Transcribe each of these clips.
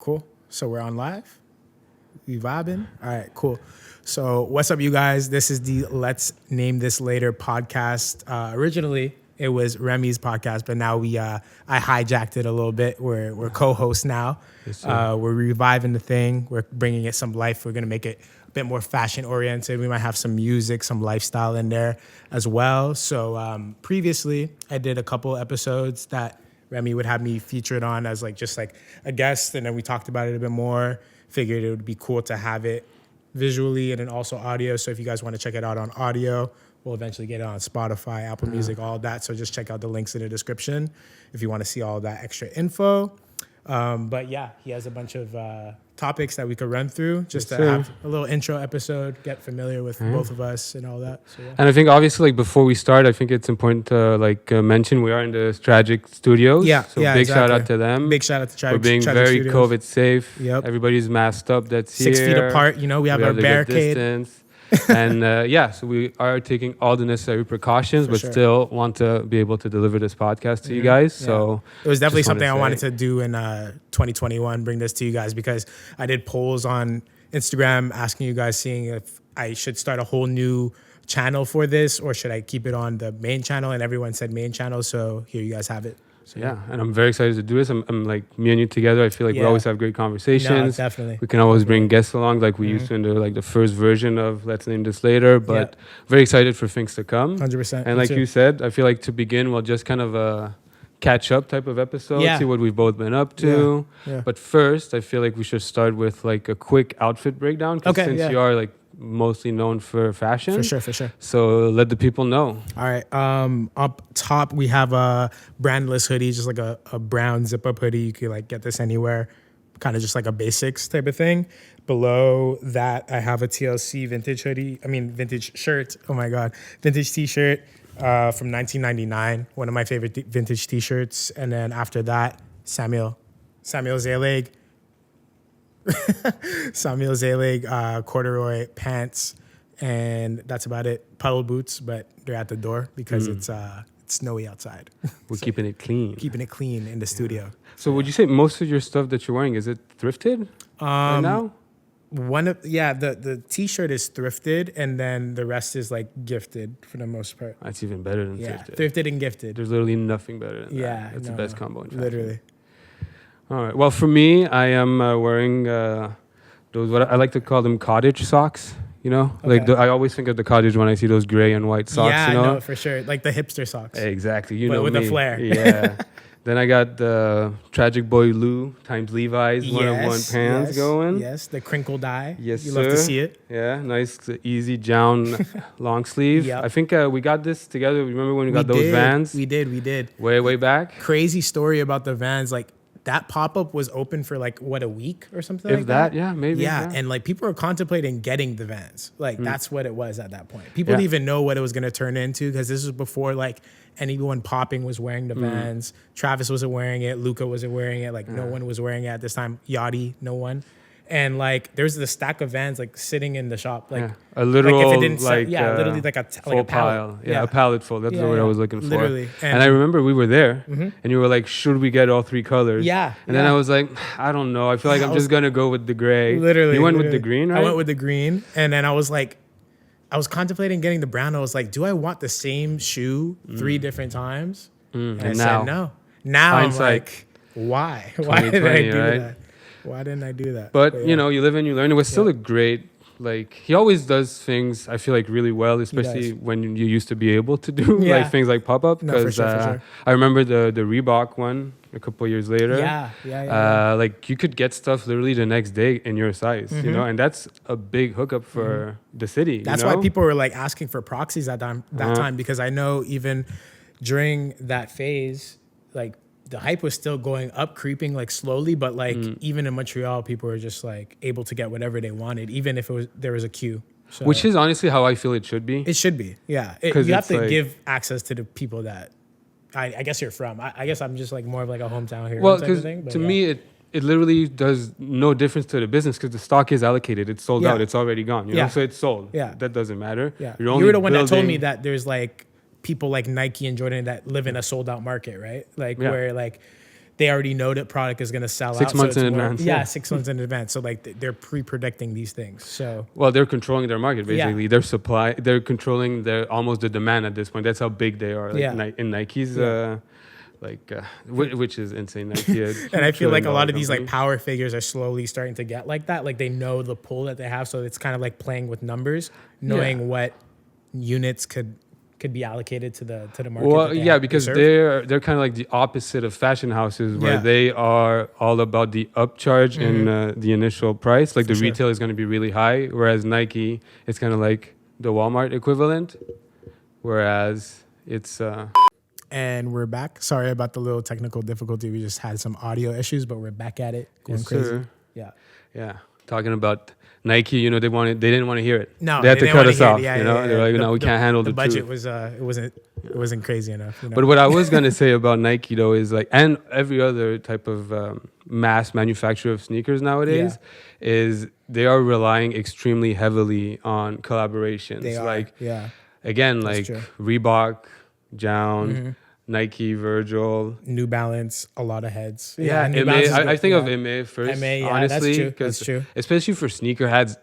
Cool. So we're on live. We vibing. All right, cool. So what's up, you guys? This is the Let's Name This Later podcast. Originally, it was Remi's podcast, but now I hijacked it a little bit. We're co-hosts now. Yes, sir. We're reviving the thing. We're bringing it some life. We're gonna make it a bit more fashion oriented. We might have some music, some lifestyle in there as well. So previously, I did a couple episodes that Remi would have me featured on as just a guest, and then we talked about it a bit more. Figured it would be cool to have it visually and then also audio. So if you guys want to check it out on audio, we'll eventually get it on Spotify, Apple Music, all that. So just check out the links in the description if you want to see all that extra info. But yeah, he has a bunch of topics that we could run through just to have a little intro episode, get familiar with both of us and all that. So, yeah. And I think obviously before we start, I think it's important to mention we are in the Tragic Studios. Yeah, so big shout out to them. Big shout out to We're being Tragic very Studios. COVID safe. Yep. Everybody's masked up. That's 6 feet here. apart. We have our the good barricade. distance. And so we are taking all the necessary precautions, For but sure. still want to be able to deliver this podcast to you guys. So it was definitely just wanna something I say- wanted to do in 2021, bring this to you guys, because I did polls on Instagram asking you guys, seeing if I should start a whole new channel for this or should I keep it on the main channel, and everyone said main channel, so here you guys have it. So, yeah, and I'm very excited to do this. I'm like, me and you together, I feel like we always have great conversations. No, definitely. We can always bring guests along like we used to in the first version of Let's Name This Later, but very excited for things to come. 100%. And like you said, I feel like to begin, we'll just kind of catch up type of episode, see what we've both been up to. Yeah. But first, I feel like we should start with like a quick outfit breakdown, because since you are like mostly known for fashion. For sure. So let the people know. All right. Up top, we have a brandless hoodie, just like a brown zip-up hoodie. You could get this anywhere, kind of just like a basics type of thing. Below that, I have a TLC vintage shirt. Oh my God. Vintage t-shirt from 1999. One of my favorite vintage t-shirts. And then after that, Samuel Zelig. Samuel Zelig corduroy pants, and that's about it. Puddle boots, but they're at the door because it's snowy outside. We're keeping it clean. Keeping it clean in the studio. So would you say most of your stuff that you're wearing, is it thrifted right now? The t-shirt is thrifted, and then the rest is gifted for the most part. That's even better than thrifted. Thrifted and gifted. There's literally nothing better than that. Yeah, That's the best combo in fashion. Literally. All right. Well, for me, I am wearing those, what I like to call them, cottage socks. Okay. I always think of the cottage when I see those gray and white socks. Yeah, no, for sure. Like the hipster socks. Exactly. But with me. a flair. Yeah. Then I got the Tragic Boy Lou times Levi's one-of-one pants going. Yes, the crinkle dye. Yes, You love to see it. Yeah, nice, easy Jound long sleeve. Yep. I think we got this together. Remember when we got those Vans? We did. Way back. Crazy story about the Vans. That pop-up was open for a week or something if like that? Yeah, maybe. Yeah, and people were contemplating getting the Vans. That's what it was at that point. People didn't even know what it was going to turn into, because this was before anyone popping was wearing the Vans. Travis wasn't wearing it. Luca wasn't wearing it. No one was wearing it at this time. Yachty, no one. And there's the stack of Vans sitting in the shop. A literal if it didn't literally a full a pile. Yeah, a pallet full. That's the word I was looking for. Literally. And I remember we were there, and you were like, "Should we get all three colors?" Yeah. And then I was like, "I don't know. I feel like I'm just gonna go with the gray." Literally. You went with the green, right? I went with the green, and then I was contemplating getting the brown. I was like, do I want the same shoe 3 different times? And I said no. Now I'm like, why? Why did I do that? Why didn't I do that? But you live and you learn. It was still a great, he always does things, I feel really well, especially when you used to be able to do things like pop-up. No, for sure. I remember the Reebok one a couple years later. Yeah. You could get stuff literally the next day in your size, and that's a big hookup for the city. That's why people were asking for proxies at that time, because I know even during that phase, the hype was still going up, creeping slowly, but even in Montreal, people were just able to get whatever they wanted, even if there was a queue. So, which is honestly how I feel it should be. It should be, yeah. You have to give access to the people that I guess you're from. I guess I'm just more of a hometown hero. Well, because to me, it literally does no difference to the business, because the stock is allocated. It's sold out. It's already gone. You know? So it's sold. Yeah. That doesn't matter. Yeah. You were the one that told me that there's people like Nike and Jordan that live in a sold out market, right? Where they already know that product is going to sell 6 out. months so in advance. Yeah, 6 months in advance. So like they're pre-predicting these things. So well, they're controlling their market basically. Their supply, they're controlling almost the demand at this point. That's how big they are. Like in Nike's. Which is insane. Nike, and I feel like a lot of these company. like power figures are slowly starting to get like that. Like they know the pull that they have, so it's kind of like playing with numbers, knowing what units could be allocated to the market. Well, yeah, because they're kind of like the opposite of fashion houses, where they are all about the upcharge in the initial price. Like the retail is going to be really high, whereas Nike, it's kind of like the Walmart equivalent, whereas it's. And we're back. Sorry about the little technical difficulty. We just had some audio issues, but we're back at it. Going crazy. Sir. Yeah. Talking about Nike, they didn't want to hear it. No, they had to cut us off. Yeah, they're like, no, we can't handle the budget. truth. Was it wasn't crazy enough. But what I was gonna say about Nike though is like, and every other type of mass manufacturer of sneakers nowadays, is they are relying extremely heavily on collaborations. They are. Again, That's like true. Reebok, Jound, Nike, Virgil, New Balance, a lot of heads. Yeah, New Aime, Balance I think of Aime first, honestly. That's true. Especially for sneakerheads.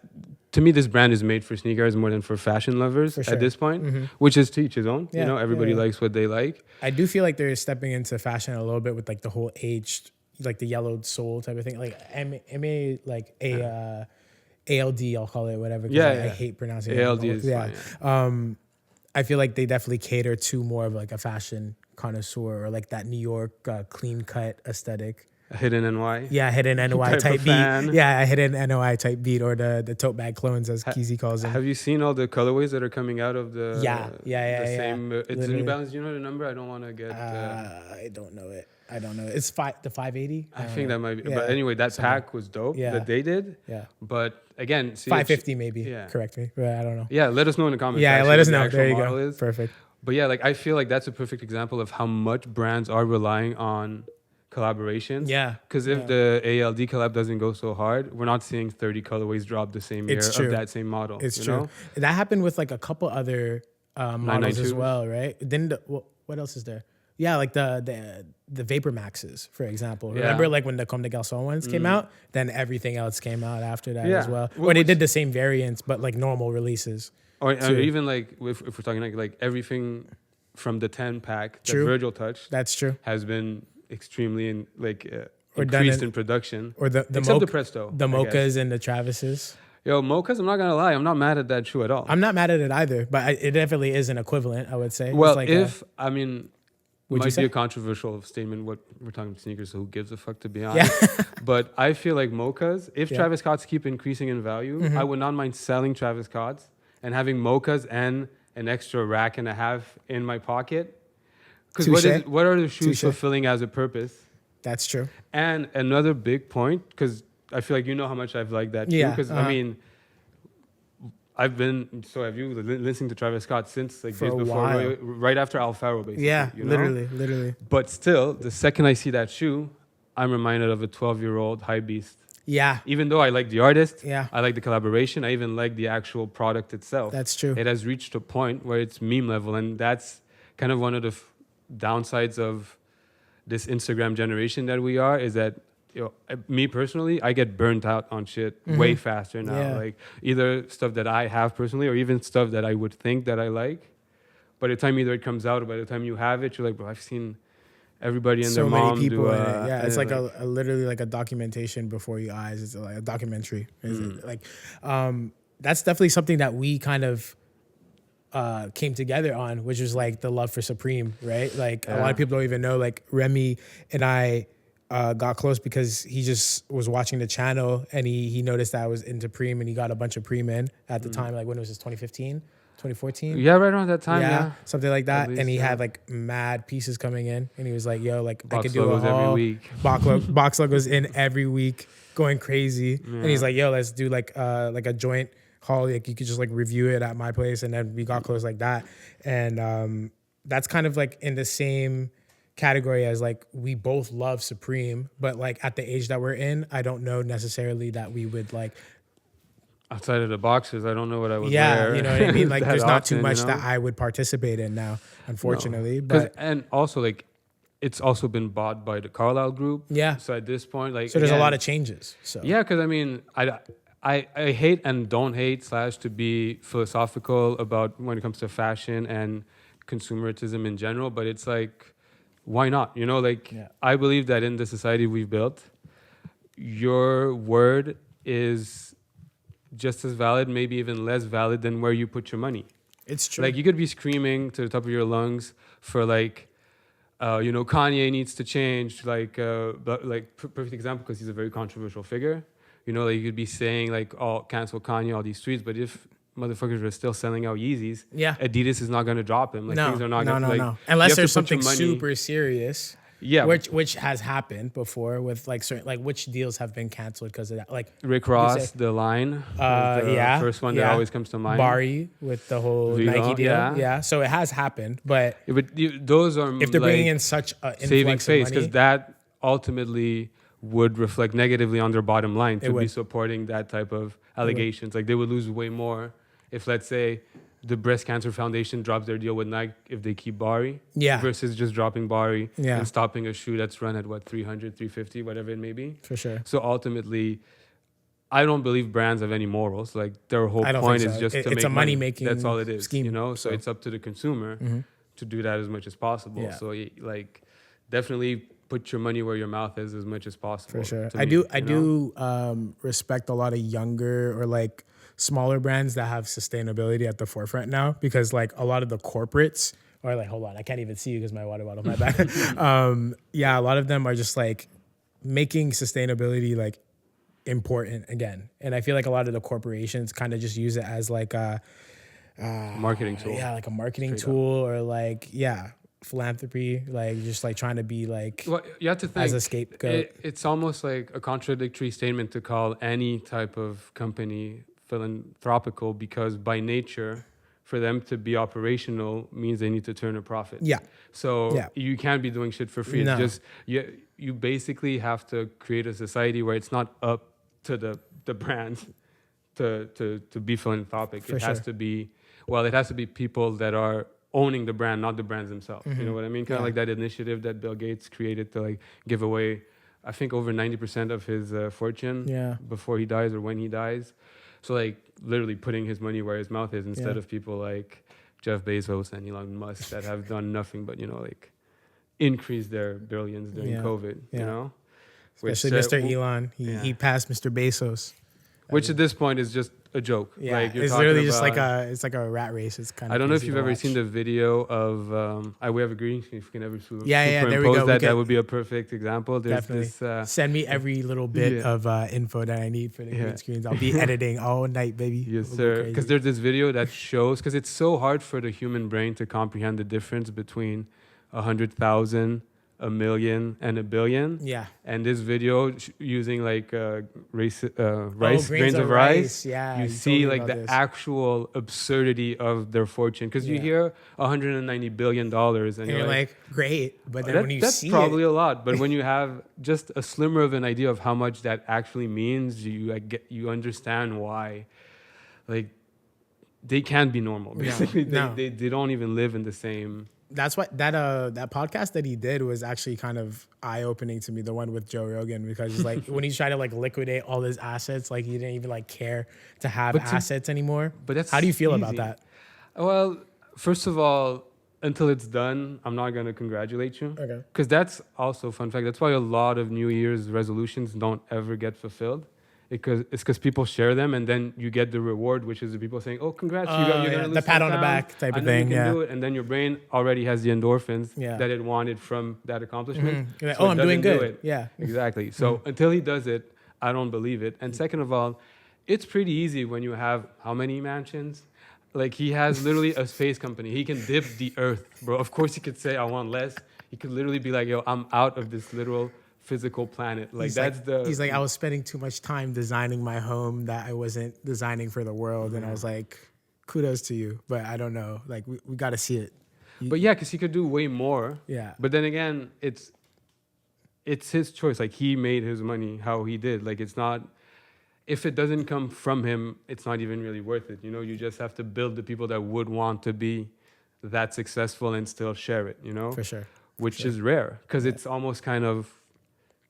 To me, this brand is made for sneakers more than for fashion lovers at this point, which is to each his own. Everybody likes what they like. I do feel like they're stepping into fashion a little bit with like the whole aged, like the yellowed sole type of thing. Like Aime, like ALD, I'll call it whatever. I hate pronouncing ALD is fine. I feel like they definitely cater to more of like a fashion connoisseur or like that New York clean cut aesthetic. A hidden NY. Yeah, hidden NY type beat. Yeah, a hidden NY type beat, or the tote bag clones as Keezy calls them. Have you seen all the colorways that are coming out of the same? It's Literally. the New Balance. Do you know the number? I don't want to get. I don't know it. It's the 580. I think that might be. But anyway, that pack was dope that they did. Yeah. But again, 550 maybe. Yeah. Correct me. But I don't know. Yeah, let us know in the comments. Yeah, let us know. There you go. Perfect. But yeah, like I feel like that's a perfect example of how much brands are relying on collaborations. Yeah. Because if the ALD collab doesn't go so hard, we're not seeing 30 colorways drop the same year of that same model. It's true. That happened with like a couple other models as well, right? Then what else is there? Yeah, like the Vapor Maxes, for example. Remember like when the Comme des Garçons ones came out? Then everything else came out after that as well. Or they did the same variants, but like normal releases. Or even like if we're talking like everything from the 10 pack that Virgil touched. That's true. Has been extremely increased in production. Or the Presto. The Mochas and the Travises. Yo, Mochas, I'm not going to lie. I'm not mad at that shoe at all. I'm not mad at it either, but it definitely is an equivalent, I would say. Well, like it might be a controversial statement. What we're talking about sneakers, so who gives a fuck, to be honest? Yeah. But I feel like Mochas, if Travis Scott's keep increasing in value, I would not mind selling Travis Scott's and having Mochas and an extra rack and a half in my pocket. Because what are the shoes fulfilling as a purpose? That's true. And another big point, because I feel like you know how much I've liked that shoe. Because I mean, have you listening to Travis Scott since like days before, right after Alfaro, basically. Yeah, literally. But still, the second I see that shoe, I'm reminded of a 12-year-old high beast. Yeah. Even though I like the artist, I like the collaboration, I even like the actual product itself. That's true. It has reached a point where it's meme level, and that's kind of one of the downsides of this Instagram generation that we are, is that me personally, I get burnt out on shit way faster now. Like either stuff that I have personally or even stuff that I would think that I like. By the time either it comes out or by the time you have it, you're like, bro, I've seen everybody and their mom do it. Yeah, it's like a literally like a documentation before your eyes. It's like a documentary. That's definitely something that we kind of came together on, which was like the love for Supreme, right? Like a lot of people don't even know, like Remi and I got close because he just was watching the channel and he noticed that I was into preme and he got a bunch of preme in at the time, like when it was 2015, 2014. Yeah, right around that time. Yeah. Something like that. Least, and he had like mad pieces coming in and he was like, yo, like box I could do a haul. Every week. Box logos in every week, going crazy. Yeah. And he's like, yo, let's do like a joint haul. Like you could just like review it at my place. And then we got close like that. And that's kind of like in the same category as like we both love Supreme, but like at the age that we're in, I don't know necessarily that we would like outside of the boxes. I don't know what I would wear. Yeah, you know what I mean? Like there's not too much that I would participate in now, unfortunately. No. And also like it's also been bought by the Carlyle Group. Yeah. So at this point, like, So there's a again, lot of changes. So yeah, because I mean, I hate and don't hate / to be philosophical about when it comes to fashion and consumerism in general, but it's like, why not? You know, like, Yeah. I believe that in the society we've built, your word is just as valid, maybe even less valid than where you put your money. it's true. Like, you could be screaming to the top of your lungs for like, you know, Kanye needs to change. Like, but like perfect example because he's a very controversial figure. You know, like you could be saying like, "Oh, cancel Kanye," all these tweets, but if motherfuckers are still selling out Yeezys, Yeah. Adidas is not going to drop him. Like things are not going to like Unless you have there's to put your something money- super serious. Yeah, Which has happened before with like certain like which deals have been canceled because of that. Like Rick Ross, the line, was the yeah, first one that yeah. always comes to mind. Bari with the whole Vito, Nike deal. yeah. Yeah. So it has happened, but Yeah, but those are if they're like bringing in such an saving influx face of because money, that ultimately would reflect negatively on their bottom line to be would. supporting that type of allegations. Like they would lose way more if, let's say, the Breast Cancer Foundation drops their deal with Nike if they keep Bari yeah, versus just dropping Bari Yeah. and stopping a shoe that's run at what, 300, 350, whatever it may be. for sure. So ultimately, I don't believe brands have any morals. Like their whole I don't point think is so. just to It's make a money. money-making That's all it is, scheme, you know. So so. it's up to the consumer to do that as much as possible. Yeah. So like, definitely put your money where your mouth is as much as possible. For sure. to I me, do you I know? do respect a lot of younger or like smaller brands that have sustainability at the forefront now because like a lot of the corporates or like hold on, I can't even see you because my water bottle, my bad. Yeah, a lot of them are just like making sustainability like important again. And I feel like a lot of the corporations kind of just use it as like a Marketing tool. yeah, like a marketing Straight up. tool or like philanthropy, like just like trying to be like Well, you have to think as a scapegoat. It's almost like a contradictory statement to call any type of company philanthropical because by nature, for them to be operational means they need to turn a profit. Yeah. So Yeah. you can't be doing shit for free. No. It's just you basically have to create a society where it's not up to the brand to be philanthropic. For it has sure. to be it has to be people that are owning the brand, not the brands themselves. You know what I mean? Kind of Yeah. like that initiative that Bill Gates created to like give away, I think over 90% of his fortune Yeah. before he dies or when he dies. So like literally putting his money where his mouth is instead Yeah. of people like Jeff Bezos and Elon Musk that have done nothing but, like increase their billions during Yeah. COVID, Yeah. you know? Especially Which, Mr. Elon. He passed Mr. Bezos. Which at this point is just a joke. Yeah, Like you're it's talking literally just about- like a rat race. It's kind of I don't know if you've ever seen the video of we have a green screen. If we can ever Yeah, there we superimpose go. We that, could- that would be a perfect example. There's Definitely. this Send me every little bit yeah. of info that I need for the Yeah. green screens. I'll be editing all night, baby. yes, It'll be sir. crazy. Because there's this video that shows because it's so hard for the human brain to comprehend the difference between 100,000, a million, and a billion. Yeah. And this video using like rice, grains of rice. Yeah, you you see told me like about the this. actual absurdity of their fortune because you Yeah. hear 190 billion dollars And you're like, great. But then when you that's see probably it, a lot. But when you have just a slimmer of an idea of how much that actually means, you understand why, like, they can't be normal. Basically, No. they don't even live in the same. that's what that podcast that he did was actually kind of eye-opening to me, the one with Joe Rogan, because it's like when he's trying to like liquidate all his assets, like he didn't even like care to have But to- assets anymore. But that's how do you feel about easy. that? Well, first of all, until it's done, I'm not gonna congratulate you. Okay. Because that's also a fun fact. That's why a lot of New Year's resolutions don't ever get fulfilled. Because people share them and then you get the reward, which is the people saying, "Oh, congrats, you're yeah, gonna lose the pat some on the pounds. back type I of know thing, You can yeah. do it, and then your brain already has the endorphins Yeah. that it wanted from that accomplishment. You're like, so oh, it I'm doing doesn't do good. it. Yeah. Exactly. So until he does it, I don't believe it. And second of all, it's pretty easy when you have how many mansions? Like he has literally a space company. He can dip the earth, bro. Of course he could say I want less. He could literally be like, yo, I'm out of this literal physical planet. Like He's like, I was spending too much time designing my home that I wasn't designing for the world. And I was like, kudos to you. But I don't know. Like we got to see it. But yeah, because he could do way more. Yeah. But then again, it's his choice. Like he made his money how he did. Like it's not, if it doesn't come from him, it's not even really worth it. You just have to build the people that would want to be that successful and still share it, For sure. which is rare because it's almost kind of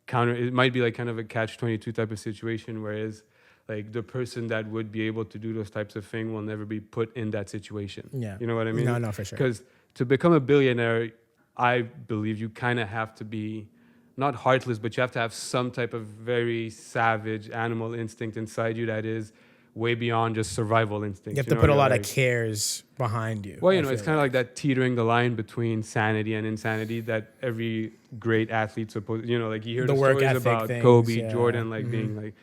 counter. It might be like kind of a catch-22 type of situation, whereas like the person that would be able to do those types of things will never be put in that situation. Yeah. You know what I mean? No, for sure. Because to become a billionaire, I believe you kind of have to be not heartless, but you have to have some type of very savage animal instinct inside you that is way beyond just survival instinct. You have to put a lot of cares behind you. Well, it's kind of like that teetering the line between sanity and insanity that every great athlete's supposed, like you hear the stories about things, Kobe, Jordan, like being like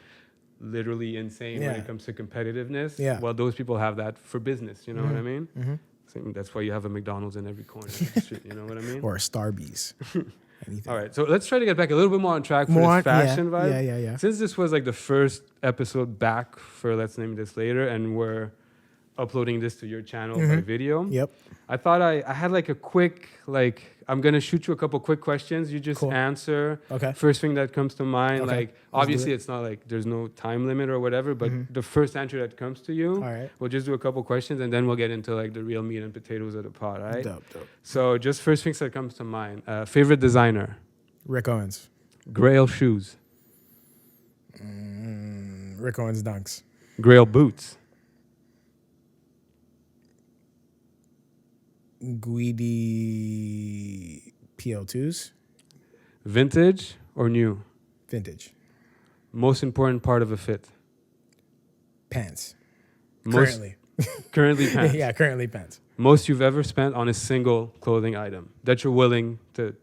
literally insane when it comes to competitiveness. Yeah. Well, those people have that for business. You know what I mean? So that's why you have a McDonald's in every corner of the street. You know what I mean? Or a Starbucks. All right, so let's try to get back a little bit more on track for this fashion vibe. Yeah. Since this was like the first episode back for Let's Name This Later, and we're uploading this to your channel by video. Yep. I thought I had like a quick, I'm going to shoot you a couple quick questions. You just answer. Okay. First thing that comes to mind. Okay. Like, obviously, it's not like there's no time limit or whatever, but the first answer that comes to you, all right. we'll just do a couple questions, and then we'll get into like the real meat and potatoes of the pot, all right? Dope. So just first things that comes to mind. Favorite designer? Rick Owens. Grail shoes? Rick Owens dunks. Grail boots? Guidi PL2s. Vintage or new? Vintage. Most important part of a fit? Pants. Currently pants. Yeah, currently pants. Most you've ever spent on a single clothing item that you're willing that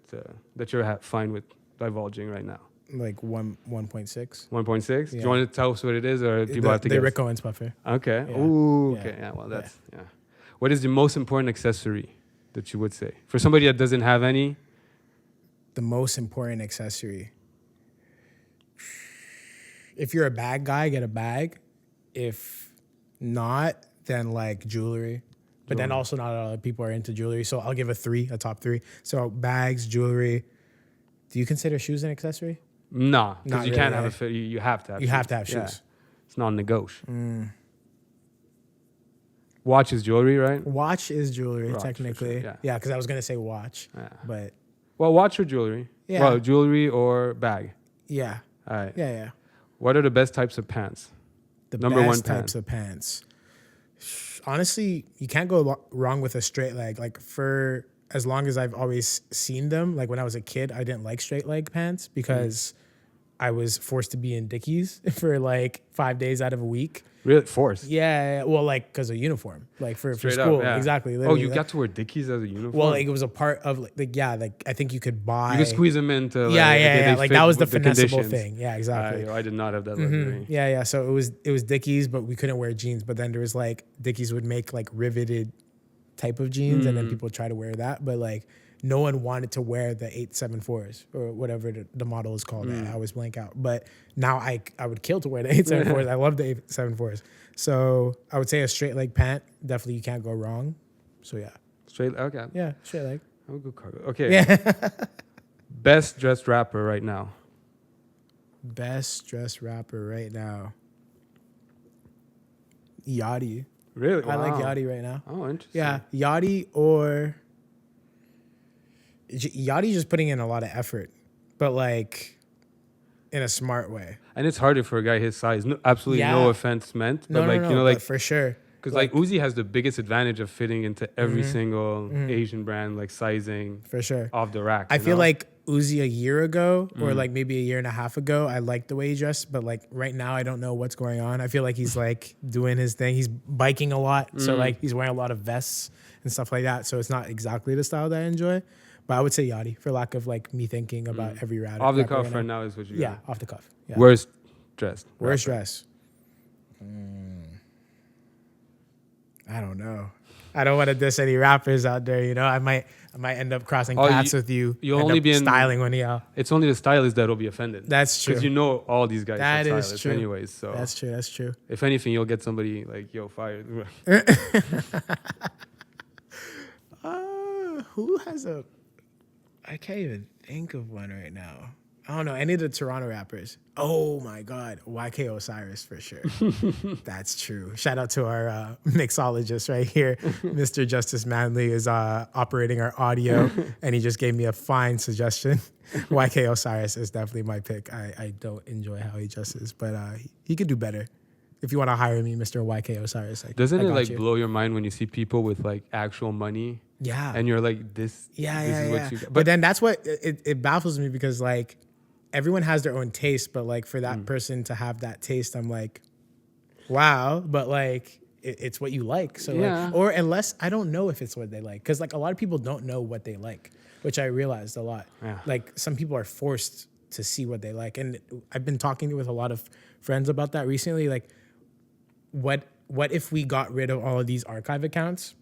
you're fine with divulging right now? Like 1.6. 1.6? Yeah. Do you want to tell us what it is, or people have to the guess? Rick Owens puffer. Okay. Yeah. Ooh, Yeah. okay. Yeah, well, that's, yeah. What is the most important accessory that you would say? For somebody that doesn't have any? The most important accessory. If you're a bag guy, get a bag. If not, then like jewelry. But then also not a lot of people are into jewelry. So I'll give a top three. So bags, jewelry. Do you consider shoes an accessory? Nah, because you really, can't have a fit. You have to have You shoes. have to have shoes. Yeah. It's non-negotiable. Watch is jewelry, right? Watch is jewelry, Watch, for technically. sure, Yeah, because I was going to say watch. Yeah. But Well, watch or jewelry? Yeah. Well, jewelry or bag? yeah. All right. Yeah. What are the best types of pants? The Number best one types of pants. Honestly, you can't go wrong with a straight leg. Like for as long as I've always seen them, like when I was a kid, I didn't like straight leg pants because I was forced to be in Dickies for like 5 days out of a week. Really? Forced? Yeah. Well, like because of uniform, like for Straight school. up, yeah. Exactly. Oh, literally. you got to wear Dickies as a uniform? Well, like, it was a part of like I think you could buy. you could squeeze them into. Like, Yeah. they Like fit that was the with finessable conditions. thing. Yeah, exactly. I did not have that luxury. Yeah. So it was Dickies, but we couldn't wear jeans. But then there was like Dickies would make like riveted type of jeans, and then people would try to wear that. But like no one wanted to wear the 874s or whatever the model is called. I always blank out. But now I would kill to wear the 874s. I love the 874s. So I would say a straight leg pant. Definitely you can't go wrong. So yeah. Straight. Okay. Yeah, straight leg. I'm a good cargo. Okay. Yeah. Best dressed rapper right now. Best dressed rapper right now. Yachty. Really? I like Wow. Yachty right now. Oh, interesting. Yeah, Yachty or Yachty just putting in a lot of effort, but like in a smart way. And it's harder for a guy his size. No, absolutely no offense meant, but But for sure. because like Uzi has the biggest advantage of fitting into every single Asian brand, like sizing For sure. off the rack. I you feel know? like Uzi a year ago or like maybe a year and a half ago, I liked the way he dressed, but like right now I don't know what's going on. I feel like he's like doing his thing. He's biking a lot. So like he's wearing a lot of vests and stuff like that. So it's not exactly the style that I enjoy. But I would say Yachty for lack of like me thinking about every rapper. off the cuff right now is what you got. Yeah, off the cuff. Yeah. Worst dressed. Worst rapper. dress? I don't know. I don't want to diss any rappers out there. You know, I might end up crossing paths with you. You'll end only up be in- styling one of y'all. It's only the stylist that'll be offended. That's true. Because you know all these guys That are is stylists true. anyways. So That's true. That's true. if anything, you'll get somebody like, yo, fired. Who has a? I can't even think of one right now. I don't know any of the Toronto rappers. Oh my God, YK Osiris for sure. That's true. Shout out to our mixologist right here, Mr. Justice Manley is operating our audio, and he just gave me a fine suggestion. YK Osiris is definitely my pick. I don't enjoy how he dresses, but he could do better. If you want to hire me, Mr. YK Osiris, Doesn't I it got like you. blow your mind when you see people with like actual money? Yeah. And you're like, this is what you got. But then that's what it baffles me, because like everyone has their own taste, but like for that person to have that taste, I'm like, wow. But like it's what you like. So like, or unless I don't know if it's what they like, because like a lot of people don't know what they like, which I realized a lot. Yeah. Like some people are forced to see what they like, and I've been talking with a lot of friends about that recently. Like, what if we got rid of all of these archive accounts?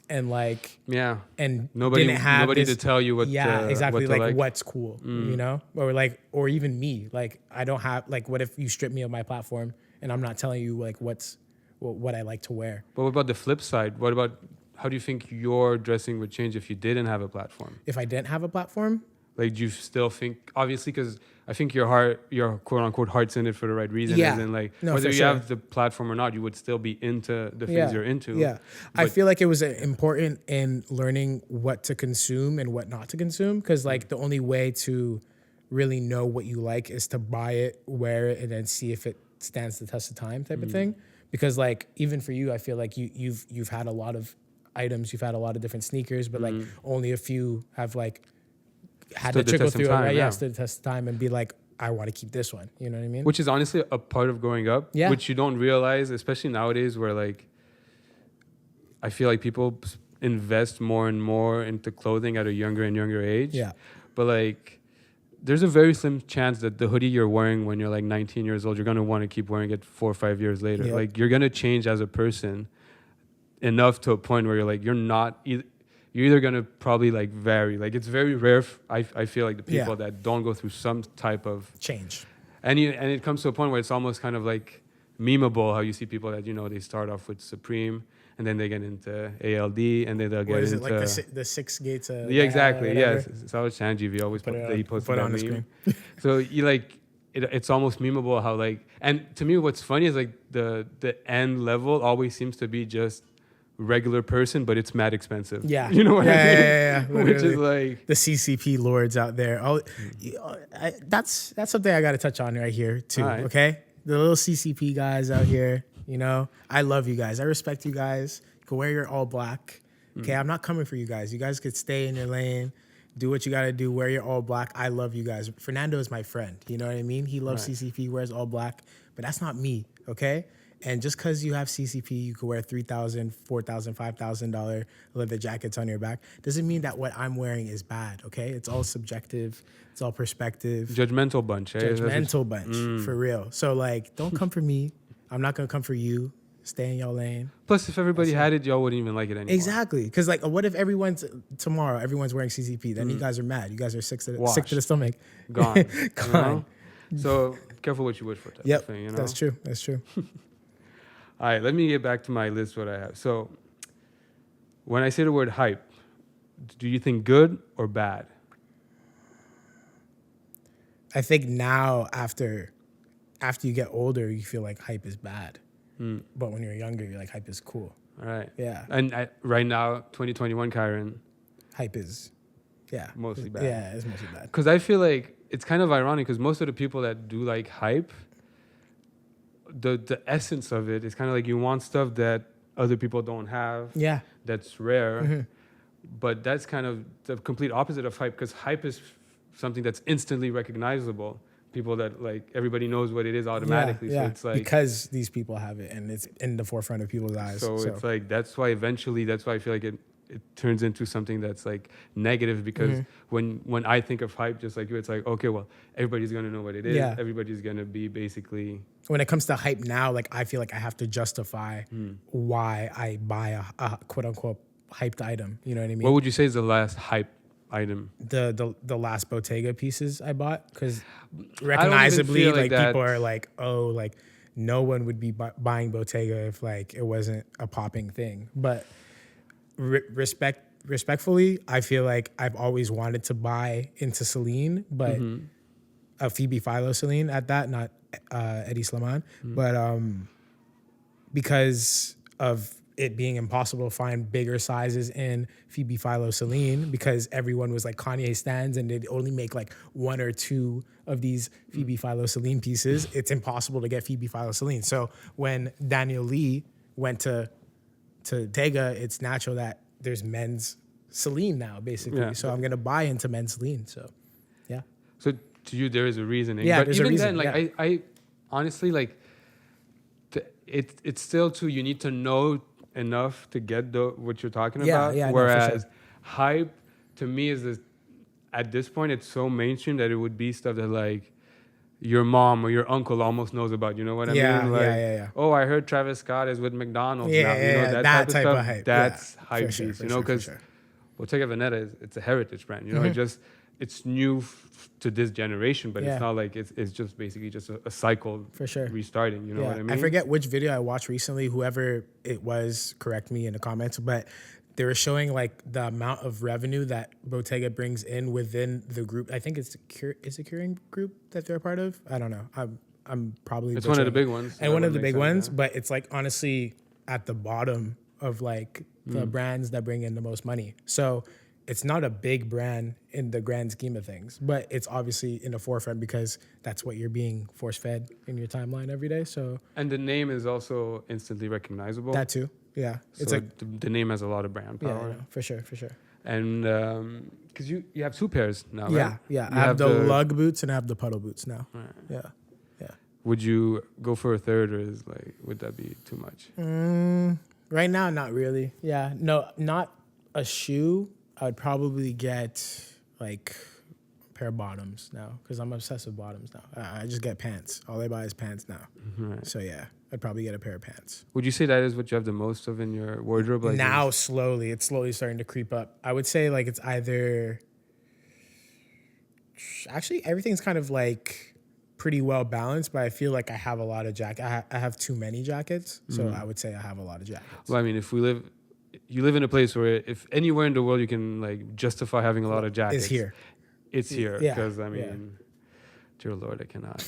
And like, and nobody this, to tell you what exactly, what like what's cool, you know, or like, or even me, like I don't have, like, what if you strip me of my platform and I'm not telling you like what I like to wear? But what about the flip side? What about, how do you think your dressing would change if you didn't have a platform? If I didn't have a platform, like, do you still think, obviously, because I think your quote unquote heart's in it for the right reason. Yeah. As in, like, No, whether for you sure. have the platform or not, you would still be into the things you're into. Yeah. I But- feel like it was important in learning what to consume and what not to consume, because like the only way to really know what you like is to buy it, wear it, and then see if it stands the test of time, type of thing. Because like even for you, I feel like you've had a lot of items, you've had a lot of different sneakers, but like only a few have like had Stood to the trickle test of through time, it, right? yeah. Stood the test of time and be like, I want to keep this one. You know what I mean? Which is honestly a part of growing up, Yeah. which you don't realize, especially nowadays, where like I feel like people invest more and more into clothing at a younger and younger age. Yeah. But like, there's a very slim chance that the hoodie you're wearing when you're like 19 years old, you're gonna want to keep wearing it 4 or 5 years later. Yep. Like, you're gonna change as a person enough to a point where you're like, you're not either. You're either gonna probably like vary. Like, it's very rare. I feel like the people that don't go through some type of Change. and it comes to a point where it's almost kind of like memeable, how you see people that, you know, they start off with Supreme and then they get into ALD and then they'll get What is into it, like the six gates of yeah, exactly, whatever? yes. So Sanjeev always Put it he on- posted put it that on the meme. screen. So you like it's almost memeable how like, and to me what's funny is like the end level always seems to be just regular person, but it's mad expensive. Yeah. You know what I mean? Yeah. Which is Literally. like The CCP lords out there. That's something I got to touch on right here too. All right. Okay, the little CCP guys out here. You know, I love you guys. I respect you guys. You can wear your all black. Okay, I'm not coming for you guys. You guys could stay in your lane, do what you got to do, wear your all black. I love you guys. Fernando is my friend. You know what I mean? He loves Right. CCP, wears all black, but that's not me. Okay. And just because you have CCP, you could wear $3,000, $4,000, $5,000 leather jackets on your back, doesn't mean that what I'm wearing is bad, okay? It's all subjective. It's all perspective. judgmental bunch. Eh? Judgmental bunch, for real. So, like, don't come for me. I'm not going to come for you. Stay in your lane. Plus, if everybody had it, y'all wouldn't even like it anymore. Exactly. Because, like, what if everyone's wearing CCP? Then you guys are mad. You guys are sick to the stomach. Gone. Gone. You know? So, careful what you wish for type of thing, you know? That's true. That's true. All right, let me get back to my list, what I have. So, when I say the word hype, do you think good or bad? I think now, after you get older, you feel like hype is bad. But when you're younger, you're like, hype is cool. All right. Yeah. And right now, 2021, Kyron, Hype is, mostly bad. Yeah, it's mostly bad. Because I feel like it's kind of ironic because most of the people that do like hype, the essence of it is kind of like you want stuff that other people don't have. Yeah. That's rare. But that's kind of the complete opposite of hype, because hype is something that's instantly recognizable. People that like, everybody knows what it is automatically. Yeah. So it's like, because these people have it and it's in the forefront of people's eyes. so it's like, that's why I feel like it turns into something that's like negative, because when I think of hype, just like you, it's like, okay, well, everybody's going to know what it is. Yeah. Everybody's going to be basically. when it comes to hype now, like I feel like I have to justify why I buy a quote unquote hyped item. You know what I mean? What would you say is the last hype item? The last Bottega pieces I bought, because even recognizably feel like that- people are like, oh, like no one would be buying Bottega if like it wasn't a popping thing. But respectfully, I feel like I've always wanted to buy into Celine, but Phoebe Philo-Celine at that, not Eddie Slimane. But because of it being impossible to find bigger sizes in Phoebe Philo-Celine, because everyone was like Kanye stans and they'd only make like one or two of these Phoebe Philo-Celine pieces, it's impossible to get Phoebe Philo-Celine. So when Daniel Lee went to Tega, it's natural that there's men's Celine now, basically. Yeah. So I'm gonna buy into men's Celine. So yeah. So to you, there is a reasoning. Yeah, but there's a even reason, then, like I honestly like it's still too. You need to know enough to get what you're talking about. Yeah, no, for Whereas sure. hype to me is this, at this point it's so mainstream that it would be stuff that like your mom or your uncle almost knows about. You know what I mean? Like, yeah. oh, I heard Travis Scott is with McDonald's now. You know, that that type of stuff. of hype. That's Yeah, hype for sure, beast. for You know, sure, for because sure. Bottega Veneta it's a heritage brand. You know, it's new to this generation, but Yeah. it's not like it's just basically just a cycle For sure. restarting. You know what I mean? I forget which video I watched recently. Whoever it was, correct me in the comments. But they were showing like the amount of revenue that Bottega brings in within the group. I think it's the Curing group that they're a part of. I don't know. I'm probably It's one of the butchering big ones. and That one of would the make big sense, ones. yeah. But it's like honestly at the bottom of like the brands that bring in the most money. So it's not a big brand in the grand scheme of things, but it's obviously in the forefront because that's what you're being force fed in your timeline every day. So And the name is also instantly recognizable. that too, yeah. It's so like the name has a lot of brand yeah, power. no, for sure. And because you have two pairs now, right? Yeah. You I have the lug boots and I have the puddle boots now. Right. Yeah. Would you go for a third, or is like would that be too much? Right now, not really. Yeah, no, not a shoe. I would probably get like a pair of bottoms now because I'm obsessed with bottoms now. I just get pants. All I buy is pants now. Right. So yeah, I'd probably get a pair of pants. Would you say that is what you have the most of in your wardrobe? Like Now, it's slowly starting to creep up. I would say like it's either. Actually, everything's kind of like pretty well balanced, but I feel like I have a lot of jackets. I have too many jackets, so I would say I have a lot of jackets. Well, I mean, you live in a place where if anywhere in the world you can like justify having a lot of jackets, It's here. It's here. Yeah, Because I mean, dear Lord, I cannot.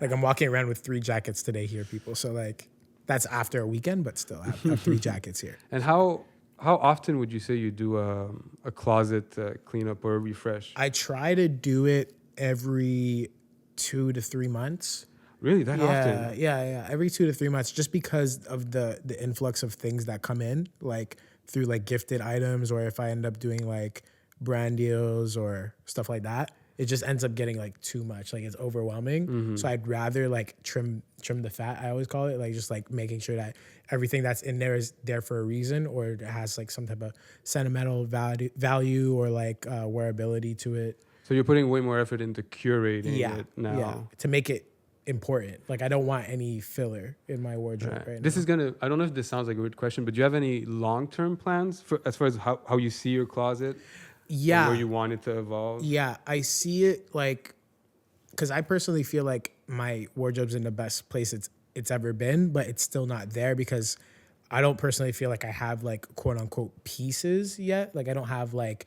Like I'm walking around with 3 jackets today here, people. So like that's after a weekend, but still I have 3 jackets here. And how often would you say you do a closet cleanup or a refresh? I try to do it every 2 to 3 months. Really, that often? Yeah. Every 2 to 3 months, just because of the influx of things that come in, like through like gifted items, or if I end up doing like brand deals or stuff like that, it just ends up getting like too much. Like it's overwhelming. So I'd rather like trim the fat. I always call it, like just like making sure that everything that's in there is there for a reason, or it has like some type of sentimental value or like wearability to it. So you're putting way more effort into curating it now. Yeah, to make it important. Like I don't want any filler in my wardrobe right This now. is gonna. I don't know if this sounds like a weird question, but do you have any long-term plans for as far as how you see your closet? Yeah. And where you want it to evolve? Yeah, I see it like, because I personally feel like my wardrobe's in the best place it's ever been, but it's still not there because I don't personally feel like I have like quote unquote pieces yet. Like I don't have like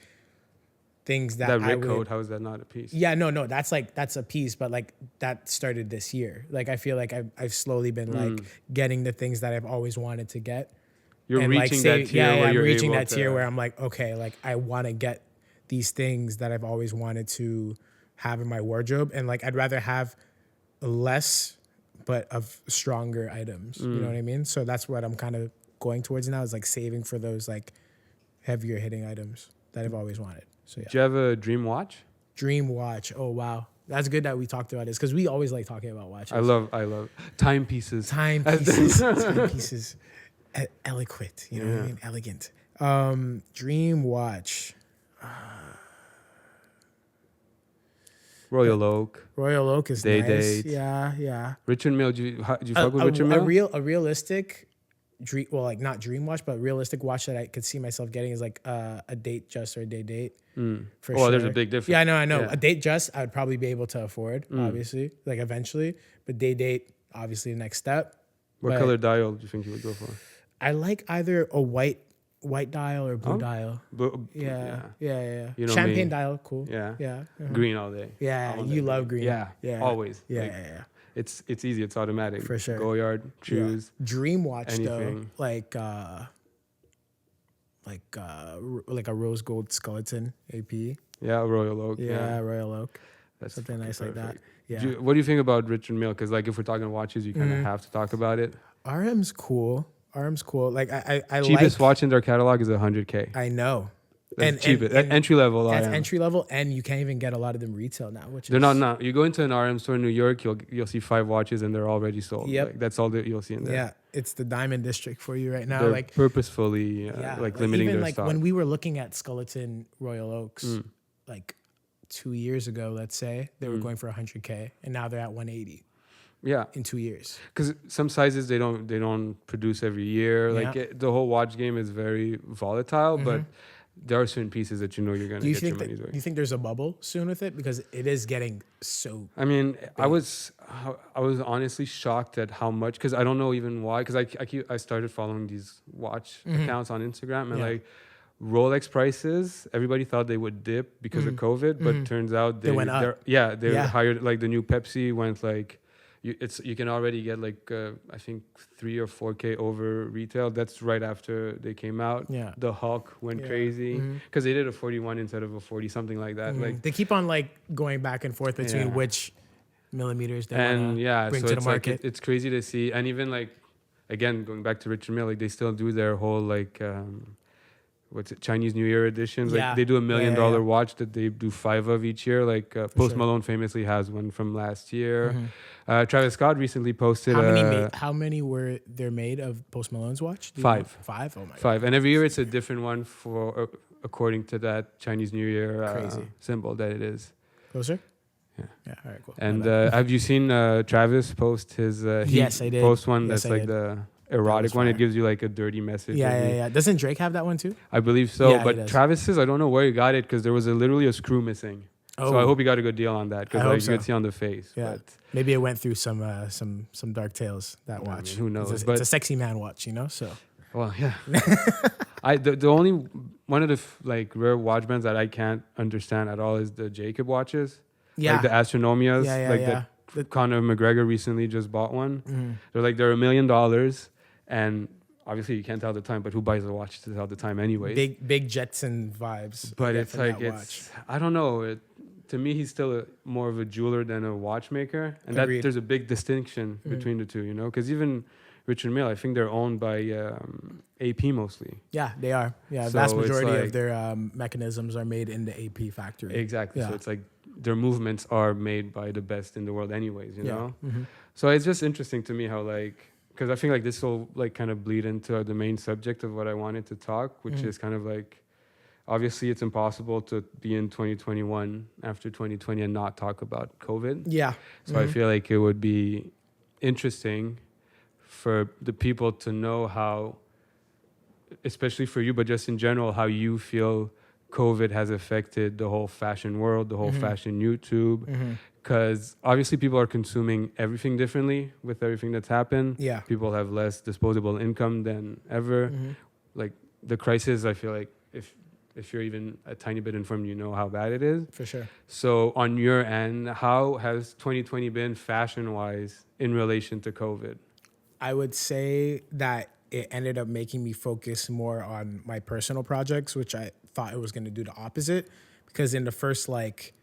things that That I red would. coat, how is that not a piece? Yeah, no, that's a piece, but like that started this year. Like I feel like I've slowly been like getting the things that I've always wanted to get. You're And, reaching like, that tier where I'm you're reaching able that tier to- where I'm like, okay, like I want to get these things that I've always wanted to have in my wardrobe, and like I'd rather have less but of stronger items. You know what I mean? So that's what I'm kind of going towards now, is like saving for those like heavier hitting items that I've always wanted. So yeah. Do you have a dream watch? Dream watch. Oh wow. That's good that we talked about this because we always like talking about watches. I love timepieces. Timepieces. Eloquent, you know what I mean? Elegant. Dream watch. Royal Oak, Royal Oak is Day nice. Date. Yeah. Richard Mille. Do you fuck with Richard Mille? A realistic dream, well, like not dream watch, but realistic watch that I could see myself getting is like a Date Just or a Day Date. For Oh, sure. there's a big difference. Yeah, I know. Yeah. A Date Just, I would probably be able to afford, obviously, like eventually. But Day Date, obviously, the next step. What But color dial do you think you would go for? I like either a white white dial or blue Oh, dial. Yeah. You know Champagne me. dial, cool. Yeah. Yeah. Green all day. Yeah, I'm on you that love green. green. Yeah. Yeah. Always. Yeah, Like, yeah. it's easy. It's automatic. For sure. Go yard, Yeah. choose Dream watch though, anything. like a rose gold skeleton AP. Yeah, Royal Oak. Yeah, Yeah. Royal Oak. That's Something fucking nice like that. perfect. Yeah. What do you think about Richard Mille? Because like if we're talking watches, you kind of have to talk about it. RM's cool. RM's cool. Like I Cheapest like. watch in their catalog is $100K. I know. That's cheapest. Entry level That's RM. entry level, and you can't even get a lot of them retail now. Which They're is, not now. You go into an RM store in New York, you'll see 5 watches and they're already sold. Yep. Like, that's all that you'll see in there. Yeah, it's the diamond district for you right now. They're Like purposefully like limiting even their like stock. when we were looking at skeleton Royal Oaks, like 2 years ago, let's say they were going for 100K, and now they're at 180 Yeah, in 2 years. because some sizes they don't produce every year. Like Yeah. the whole watch game is very volatile, but there are certain pieces that you know you're gonna Do you get your think money's do worth. you think there's a bubble soon with it, because it is getting so? I mean, I was honestly shocked at how much, because I don't know even why. Because I started following these watch accounts on Instagram, and Yeah. like Rolex prices, everybody thought they would dip because of COVID, but turns out They went up. They're Yeah. higher. Like the new Pepsi went like. You can already get like I think 3 or 4K over retail. That's right after they came out. Yeah. The Hulk went Yeah. crazy because they did a 41 instead of a 40, something like that. Like They keep on like going back and forth between Yeah. which millimeters they and want yeah, to bring so to the it's like market. it's crazy to see. And even like again going back to Richard Mille, like they still do their whole like what's it, Chinese New Year editions. Yeah. Like they do $1 million Yeah. watch that they do 5 of each year. Like Post sure. Malone famously has one from last year. Travis Scott recently posted How many were there made of Post Malone's watch? Do you 5. know? 5? Oh my god. 5, and every year it's a different one for according to that Chinese New Year Crazy. symbol that it is. Closer? Yeah. Yeah, all right, cool. And My bad. have you seen Travis post his? Yes, I did. Post one Yes, that's I like did. the erotic one. fire. It gives you like a dirty message. Yeah. Doesn't Drake have that one too? I believe so, Yeah, he but does. Travis's, I don't know where he got it because there was literally a screw missing. So I Oh. hope he got a good deal on that I because hope like, so. you could see on the face. Yeah. But Maybe it went through some dark tales, that I mean, watch. who knows? It's But a sexy man watch, you know? So well, yeah. The only one of the like rare watch brands that I can't understand at all is the Jacob watches. yeah. Like the Astronomias. Yeah, like yeah. that Conor McGregor recently just bought one. Mm-hmm. They're $1 million, and obviously you can't tell the time, but who buys a watch to tell the time anyways? Big Jetson vibes. But I get it's from like that watch. I don't know. To me, he's still more of a jeweler than a watchmaker, and Agreed. there's a big distinction between the two. You know, because even Richard Mille, I think they're owned by AP mostly. Yeah, they are. Yeah, So vast it's majority like- of their mechanisms are made in the AP factory. Exactly. Yeah. So it's like their movements are made by the best in the world, anyways. You Yeah. know. Mhm. So it's just interesting to me how like, because I think like this will like kind of bleed into the main subject of what I wanted to talk, which is kind of like, obviously it's impossible to be in 2021 after 2020 and not talk about COVID. Yeah. So I feel like it would be interesting for the people to know how, especially for you, but just in general, how you feel COVID has affected the whole fashion world, the whole fashion YouTube. Because obviously people are consuming everything differently with everything that's happened. Yeah. People have less disposable income than ever. Like the crisis, I feel like if you're even a tiny bit informed, you know how bad it is. For sure. So on your end, how has 2020 been fashion-wise in relation to COVID? I would say that it ended up making me focus more on my personal projects, which I thought it was going to do the opposite. Because in the first like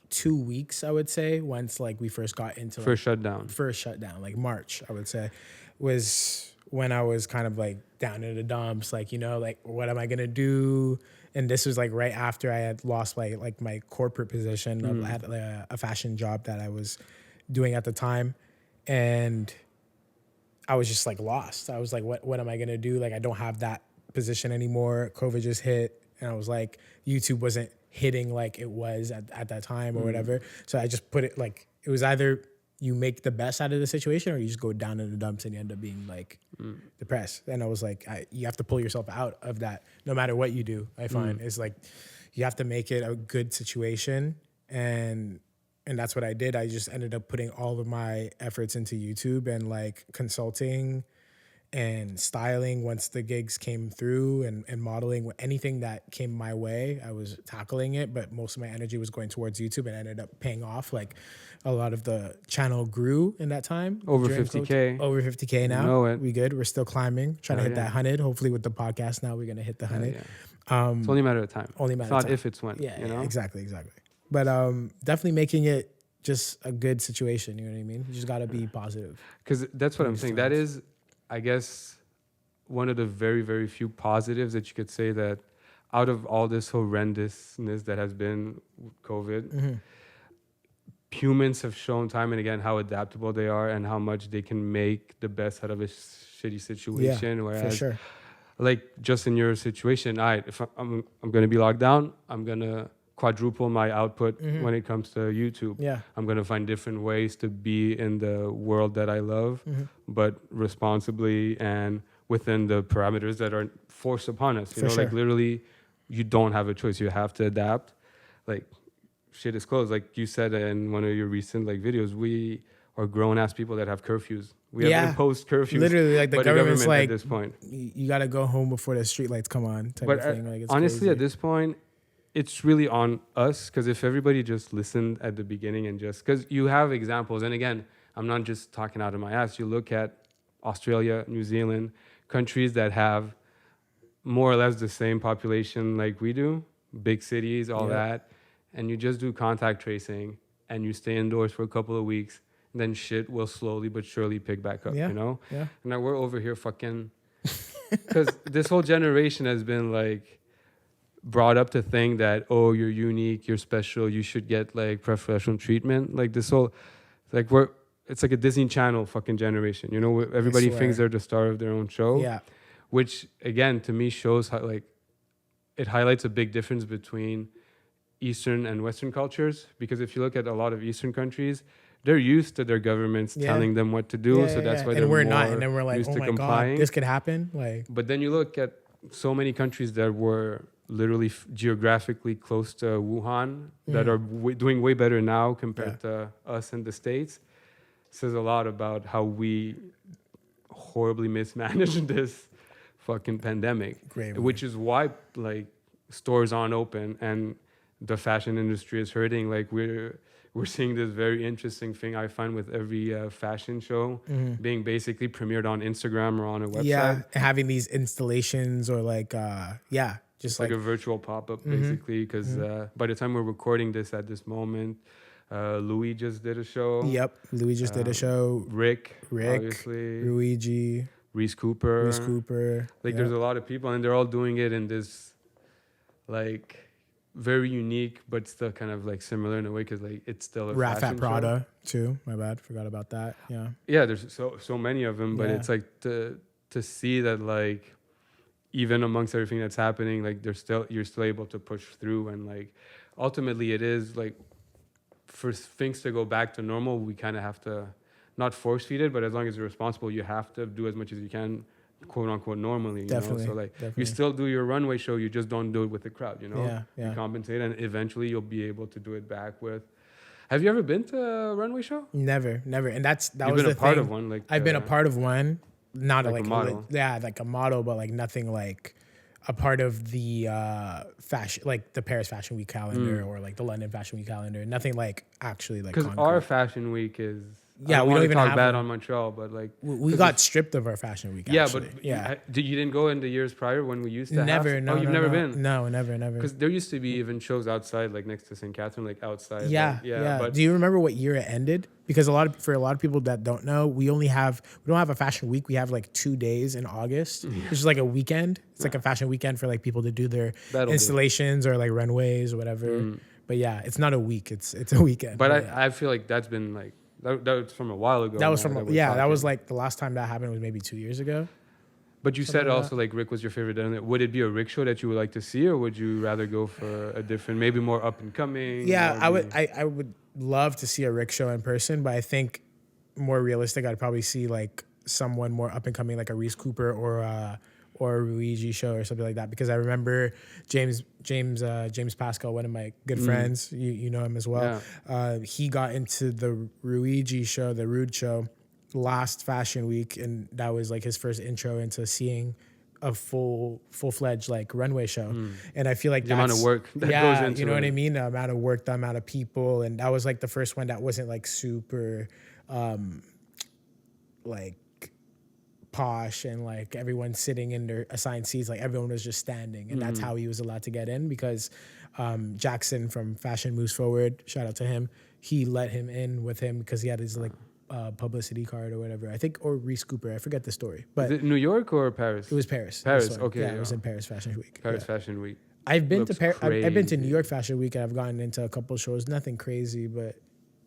2 weeks, I would say, once like we first got into First shutdown. first shutdown, like March, I would say, was when I was kind of like down in the dumps, like, you know, like what am I gonna do? And this was like right after I had lost my corporate position at a fashion job that I was doing at the time, and I was just like lost. I was like, what am I gonna do? Like I don't have that position anymore. COVID just hit, and I was like, YouTube wasn't hitting like it was at that time or whatever. So I just put it like, it was either you make the best out of the situation or you just go down in the dumps and you end up being like depressed. And I was like, you have to pull yourself out of that no matter what you do. I find it's like you have to make it a good situation, and that's what I did. I just ended up putting all of my efforts into YouTube and like consulting and styling once the gigs came through, and modeling, anything that came my way, I was tackling it. But most of my energy was going towards YouTube, and ended up paying off. Like a lot of the channel grew in that time. Over during 50K. Over 50K now. Know it. We good. We're still climbing, trying to hit that 100. Hopefully with the podcast now, we're going to hit the 100. It's only a matter of time. Only matter it's of not time. if, it's when. Yeah, you know? exactly. But definitely making it just a good situation. You know what I mean? You just got to be positive. Because that's what I'm saying. That is, I guess, one of the very, very few positives that you could say, that out of all this horrendousness that has been COVID, humans have shown time and again how adaptable they are and how much they can make the best out of a shitty situation. Yeah, Whereas, for sure. like, just in your situation, if I'm going to be locked down, I'm going to quadruple my output when it comes to YouTube. Yeah. I'm going to find different ways to be in the world that I love, but responsibly and within the parameters that are forced upon us. You know, sure. like, literally, you don't have a choice. You have to adapt. Like, shit is closed. Like you said in one of your recent videos, we are grown-ass people that have curfews. We have imposed curfews. Literally, like, the government's government like, at this point. You got to go home before the street lights come on type But of thing. Like, it's honestly, crazy. at this point, it's really on us, because if everybody just listened at the beginning and just, because you have examples, and again, I'm not just talking out of my ass. You look at Australia, New Zealand, countries that have more or less the same population like we do, big cities, all that, and you just do contact tracing and you stay indoors for a couple of weeks, then shit will slowly but surely pick back up, you know? Yeah. And now we're over here fucking, because this whole generation has been like brought up to think that, oh, you're unique, you're special, you should get like professional treatment. Like this whole, like it's like a Disney Channel fucking generation, you know? Everybody thinks they're the star of their own show. Yeah. Which again, to me, shows how, like, it highlights a big difference between Eastern and Western cultures. Because if you look at a lot of Eastern countries, they're used to their governments telling them what to do. So that's why they're we're more not. And then we're like, used oh to my complying. God, this could happen. Like, but then you look at so many countries that were literally geographically close to Wuhan that are doing way better now compared to us in the States. Says a lot about how we horribly mismanaged this fucking pandemic, which is why like stores aren't open and the fashion industry is hurting. Like we're seeing this very interesting thing I find with every fashion show being basically premiered on Instagram or on a website. Yeah, having these installations or like just like a virtual pop-up basically, because by the time we're recording this at this moment, Louis just did a show. Yep, Louis just did a show. Rick, obviously. Luigi. Reese Cooper. Like there's a lot of people and they're all doing it in this like very unique but still kind of like similar in a way, because like it's still a Rat fashion Fat Prada show. too. My bad, forgot about that. Yeah, there's so many of them, but it's like to see that like even amongst everything that's happening, like you're still able to push through, and like ultimately it is like for things to go back to normal, we kind of have to not force feed it, but as long as you're responsible, you have to do as much as you can, quote unquote, normally. Definitely. So like you still do your runway show, you just don't do it with the crowd. You know, you compensate, and eventually you'll be able to do it back with. Have you ever been to a runway show? Never. And You've was been the a part thing. of one. Like I've been a part of one, not like a model. like a model, but like nothing like a part of the fashion, like the Paris Fashion Week calendar or like the London Fashion Week calendar. Nothing like actually like. Because our Fashion Week is. Yeah, we don't even talk have bad one. on Montreal, but like we got stripped of our Fashion Week. Actually. You didn't go in the years prior when we used to never. have. No, you've never been. No, never. Because there used to be even shows outside, like next to St. Catherine, like outside. Yeah. But do you remember what year it ended? Because for a lot of people that don't know, we don't have a Fashion Week. We have like 2 days in August, which is like a weekend. It's like a fashion weekend for like people to do their installations or like runways or whatever. But yeah, it's not a week. It's a weekend. But I feel like that's been like. That was from a while ago. That was that was like the last time that happened was maybe 2 years ago. But you said also like Rick was your favorite. Would it be a Rick show that you would like to see, or would you rather go for a different, maybe more up and coming? Yeah, I would love to see a Rick show in person, but I think more realistic, I'd probably see like someone more up and coming, like a Reese Cooper or a Luigi show or something like that. Because I remember James Pascal, one of my good friends, you know him as well. He got into the Luigi show, the Rude show, last fashion week, and that was like his first intro into seeing a full-fledged like runway show. And I feel like The amount of that's work that goes into you know what I it. mean? The amount of work, the amount of people, and that was like the first one that wasn't like super like posh and like everyone sitting in their assigned seats, like everyone was just standing, and that's how he was allowed to get in because Jackson from Fashion Moves Forward, shout out to him, he let him in with him because he had his like publicity card or whatever, I think, or Reese Cooper, I forget the story, but Is it New York or Paris? it was Paris. Paris, this one. okay, Yeah, yeah. it was in Paris Fashion Week. Paris Yeah. Fashion Week. I've been Looks to I've been to New crazy. York Fashion Week, and I've gotten into a couple shows. Nothing crazy, but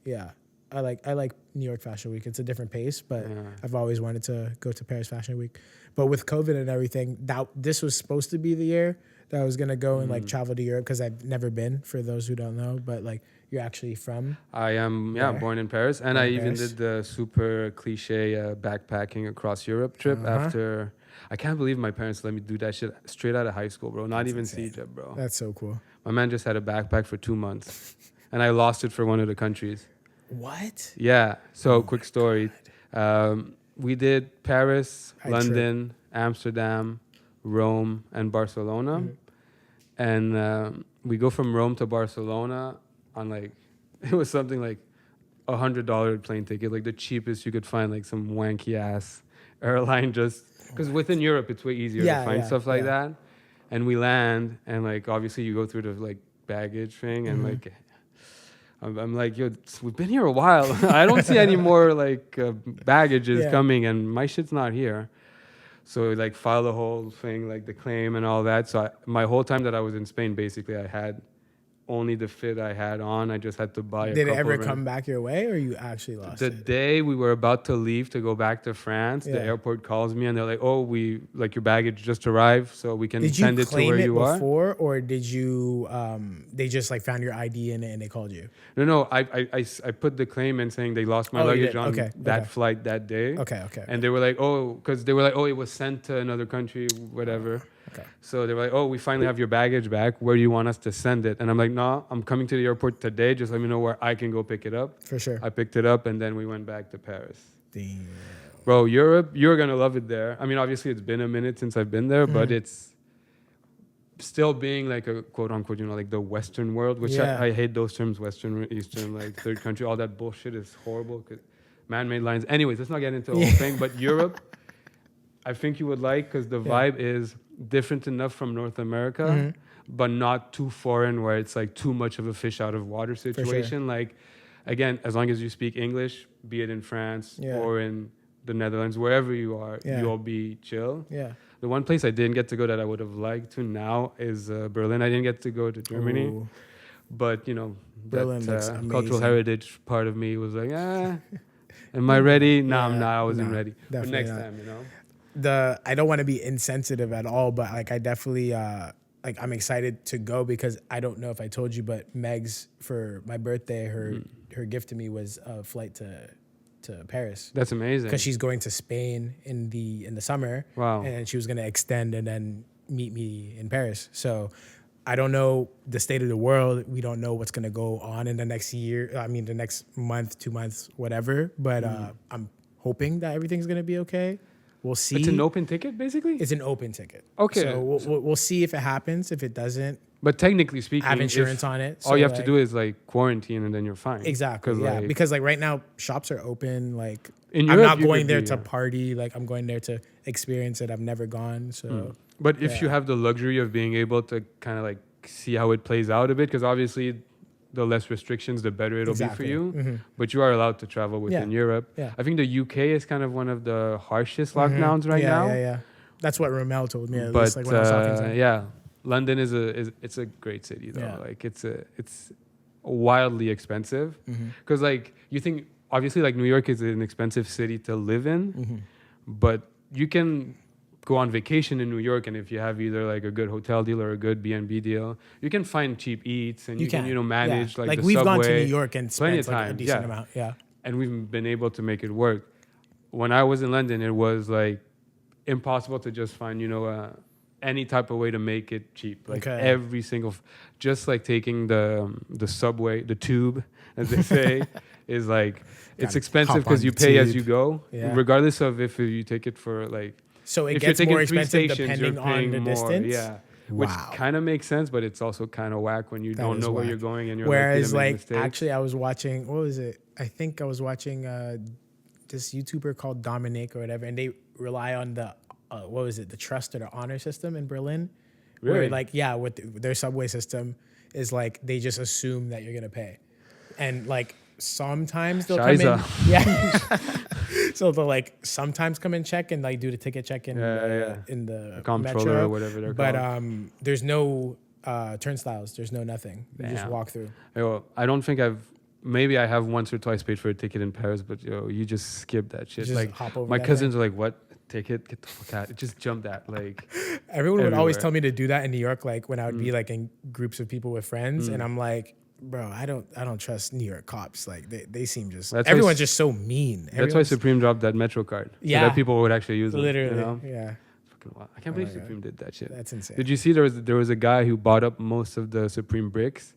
yeah, I like New York Fashion Week. It's a different pace, but I've always wanted to go to Paris Fashion Week. But with COVID and everything, this was supposed to be the year that I was gonna go and like travel to Europe because I've never been. For those who don't know, but like you're actually from. I am, There. born in Paris, and Born I in even Paris. did the super cliche backpacking across Europe trip after. I can't believe my parents let me do that shit straight out of high school, bro. Not That's even insane. CJEP, bro. That's so cool. My man just had a backpack for 2 months, and I lost it for one of the countries. What? Yeah. So, quick story. We did Paris, High London, Amsterdam, Rome, and Barcelona. And we go from Rome to Barcelona on like, it was something like $100 plane ticket, like the cheapest you could find, like some wanky ass airline, just because within Europe it's way easier to find stuff like that. And we land, and like obviously you go through the like baggage thing, and like I'm like, yo, we've been here a while. I don't see any more like baggages coming, and my shit's not here. So we like file the whole thing, like the claim and all that. So my whole time that I was in Spain, basically, I had only the fit I had on. I just had to buy a Did it couple ever of come back your way, or you actually lost The it? day we were about to leave to go back to France, the airport calls me and they're like, "Oh, your baggage just arrived, so we can Did send you it to claim where it you are." before, or did you? They just like found your ID in it and they called you. No, I put the claim in saying they lost my Oh, you luggage did? on Okay, that okay. flight that day. Okay. And they were like, "Oh," because they were like, "Oh, it was sent to another country, whatever." Okay. So they were like, "Oh, we finally have your baggage back. Where do you want us to send it?" And I'm like, "No, I'm coming to the airport today. Just let me know where I can go pick it up." For sure. I picked it up, and then we went back to Paris. Damn. Bro, Europe, you're gonna love it there. I mean, obviously, it's been a minute since I've been there, but it's still being like a quote unquote, like the Western world, which I hate those terms, Western, Eastern, like third country, all that bullshit is horrible. 'Cause man-made lines. Anyways, let's not get into the whole thing. But Europe, I think you would like, because the vibe is different enough from North America, but not too foreign where it's like too much of a fish out of water situation. Like, again, as long as you speak English, be it in France or in the Netherlands, wherever you are, you'll be chill. Yeah. The one place I didn't get to go that I would have liked to now is Berlin. I didn't get to go to Germany, Ooh. but Berlin looks that cultural amazing. heritage part of me was like, am I ready? No, I'm not. I wasn't no, ready. But definitely next not. time, I don't want to be insensitive at all, but like I definitely like I'm excited to go because I don't know if I told you, but Meg's for my birthday, her gift to me was a flight to Paris. That's amazing. Because she's going to Spain in the summer. Wow. And she was going to extend and then meet me in Paris. So I don't know the state of the world. We don't know what's going to go on in the next year. I mean, the next month, 2 months, whatever. But I'm hoping that everything's going to be okay. We'll see. It's an open ticket, basically? It's an open ticket. Okay. So we'll see if it happens. If it doesn't, But technically speaking, I have insurance on it. all you have so, to do is like quarantine and then you're fine. Exactly. Yeah. Like, Because like right now, shops are open. Like in I'm Europe, not you going could there be, to party. Like I'm going there to experience it. I've never gone. So But if you have the luxury of being able to kind of like see how it plays out a bit, because obviously the less restrictions, the better it'll be for you. But you are allowed to travel within Europe. Yeah. I think the UK is kind of one of the harshest lockdowns right now. Yeah. That's what Romel told me. At But least, like when I was talking to him. yeah, London is a great city though. Yeah. Like it's wildly expensive because like you think obviously like New York is an expensive city to live in, but you can go on vacation in New York, and if you have either like a good hotel deal or a good B&B deal, you can find cheap eats and you can manage like the we've subway. gone to New York and plenty spent of like a time, decent amount. Yeah. And we've been able to make it work. When I was in London, it was like impossible to just find any type of way to make it cheap. Like every single, just like taking the subway, the tube, as they say, is like it's Gotta expensive hop because on you the pay as tube. you go, Yeah. regardless of if you take it for like. So it If you're gets taking more 3 expensive stations, depending you're on paying the more. distance. Yeah. Wow. Which kind of makes sense, but it's also kind of whack when you That don't is know where whack. you're going and you're Whereas, likely to make like, mistakes. actually, I was watching, what was it? I think I was watching this YouTuber called Dominic or whatever, and they rely on the, what was it, the trust or the honor system in Berlin. Really? Where, like, yeah, with their subway system is like, they just assume that you're going to pay. And, like, sometimes they'll come in. Scheiße. Yeah. So they'll, like, sometimes come and check and, like, do the ticket check in in the Comptroller metro. or whatever they're But called. there's no turnstiles. There's no nothing. You just Damn. walk through. Yo, I don't think maybe I have once or twice paid for a ticket in Paris, but yo, you just skip that shit. Just Like hop over my that cousins are like, "What ticket? Get the fuck out!" Just jump that. Like Everyone would always everywhere. tell me to do that in New York, like when I would be like in groups of people with friends, and I'm like, bro, I don't trust New York cops. Like they seem just That's why everyone's just so mean. that's why Everyone's- Supreme dropped that Metro card. So Yeah. that people would actually use them. literally, You know? yeah, Fucking wild. I can't believe my God. Supreme did that shit. that's insane. Did you see there was a guy who bought up most of the Supreme bricks,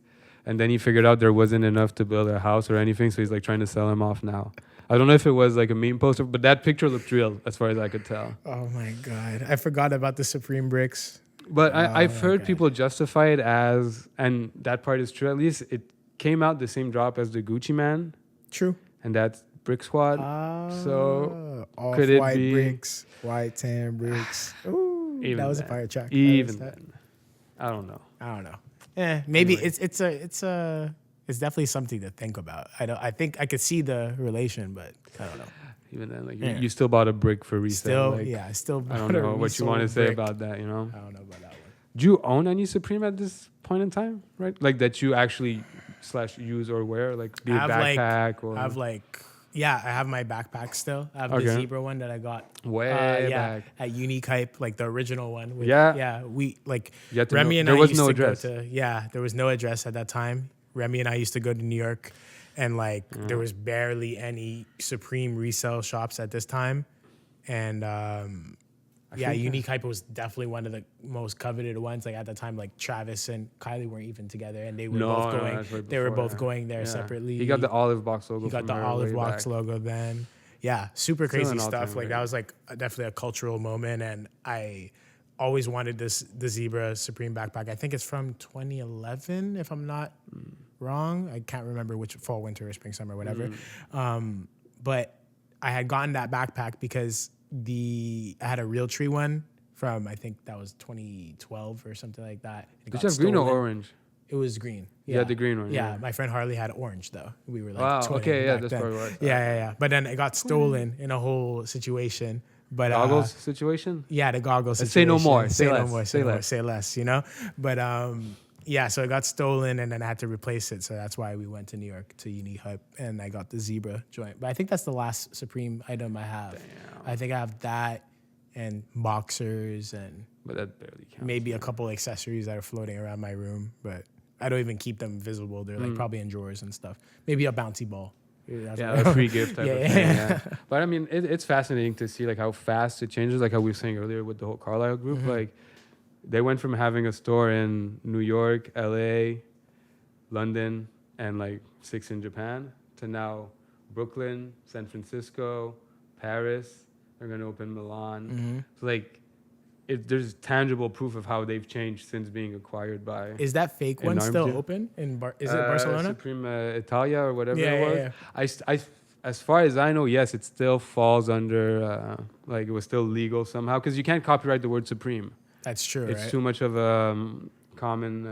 and then he figured out there wasn't enough to build a house or anything, so he's like trying to sell them off now. I don't know if it was like a meme poster, but that picture looked real as far as I could tell. Oh my god, I forgot about the Supreme bricks. But I've heard okay. people justify it as, and that part is true. At least it came out the same drop as the Gucci Man, True. and that's Brick Squad. So, off could it white be- bricks, white tan bricks. Ooh, Even that was then. a fire track. I Even missed that. then, I don't know. I don't know. Maybe Anyway. it's definitely something to think about. I think I could see the relation, but I don't know. Even then, like Yeah. you still bought a brick for resale. Still, like, yeah, I still. I don't bought a know what you want to resold say brick. about that. You know, I don't know about that one. do you own any Supreme at this point in time? Right, like that you actually / use or wear, like be I a have, like- backpack or I have I have my backpack still. I have the Okay. zebra one that I got. way Yeah, back. at Unique Hype, like the original one. Yeah. We like You had to Remi know- and there I was used no to address. go to. Yeah, there was no address at that time. Remi and I used to go to New York, and like there was barely any Supreme resale shops at this time, and think Unique Hype was definitely one of the most coveted ones. Like at the time, like Travis and Kylie weren't even together, and they were both going. that's right They were before, both yeah. going there Yeah. separately. He got the olive box logo. He got from the her olive way box back. logo then. Yeah, super Still crazy an stuff. all-time Like great. that was like definitely a cultural moment, and I always wanted the Zebra Supreme backpack. I think it's from 2011, if I'm not wrong. I can't remember which fall, winter, or spring, summer, whatever. But I had gotten that backpack because I had a Realtree one from I think that was 2012 or something like that. It Did got you have green or stolen. orange? It was green. You had the green one, Yeah, yeah. my friend Harley had orange though. We were like, Wow, twinning okay, yeah, back that's then. probably what. Yeah. But then it got stolen in a whole situation. But Goggles situation. yeah, the goggles. Say no situation. more, Say say no less, more. say Say more. less. Say less. You know. But yeah, so it got stolen, and then I had to replace it. So that's why we went to New York to Unique Hype, and I got the Zebra joint. But I think that's the last Supreme item I have. Damn. I think I have that and boxers and But that barely counts. maybe a couple accessories that are floating around my room, but I don't even keep them visible. They're like probably in drawers and stuff. Maybe a bouncy ball. That's Yeah, what- a free gift type Yeah, of yeah, thing. yeah. Yeah. But I mean, it's fascinating to see like how fast it changes. Like how we were saying earlier with the whole Carlisle group. Like they went from having a store in New York, LA, London, and like 6 in Japan to now Brooklyn, San Francisco, Paris. They're gonna open Milan. So like, there's tangible proof of how they've changed since being acquired by. Is that fake In one still Armstrong? open? Is it Barcelona? Supreme Italia or whatever Yeah, it yeah, was. yeah. As far as I know, yes, it still falls under like it was still legal somehow because you can't copyright the word Supreme. That's true, It's right? too much of a common.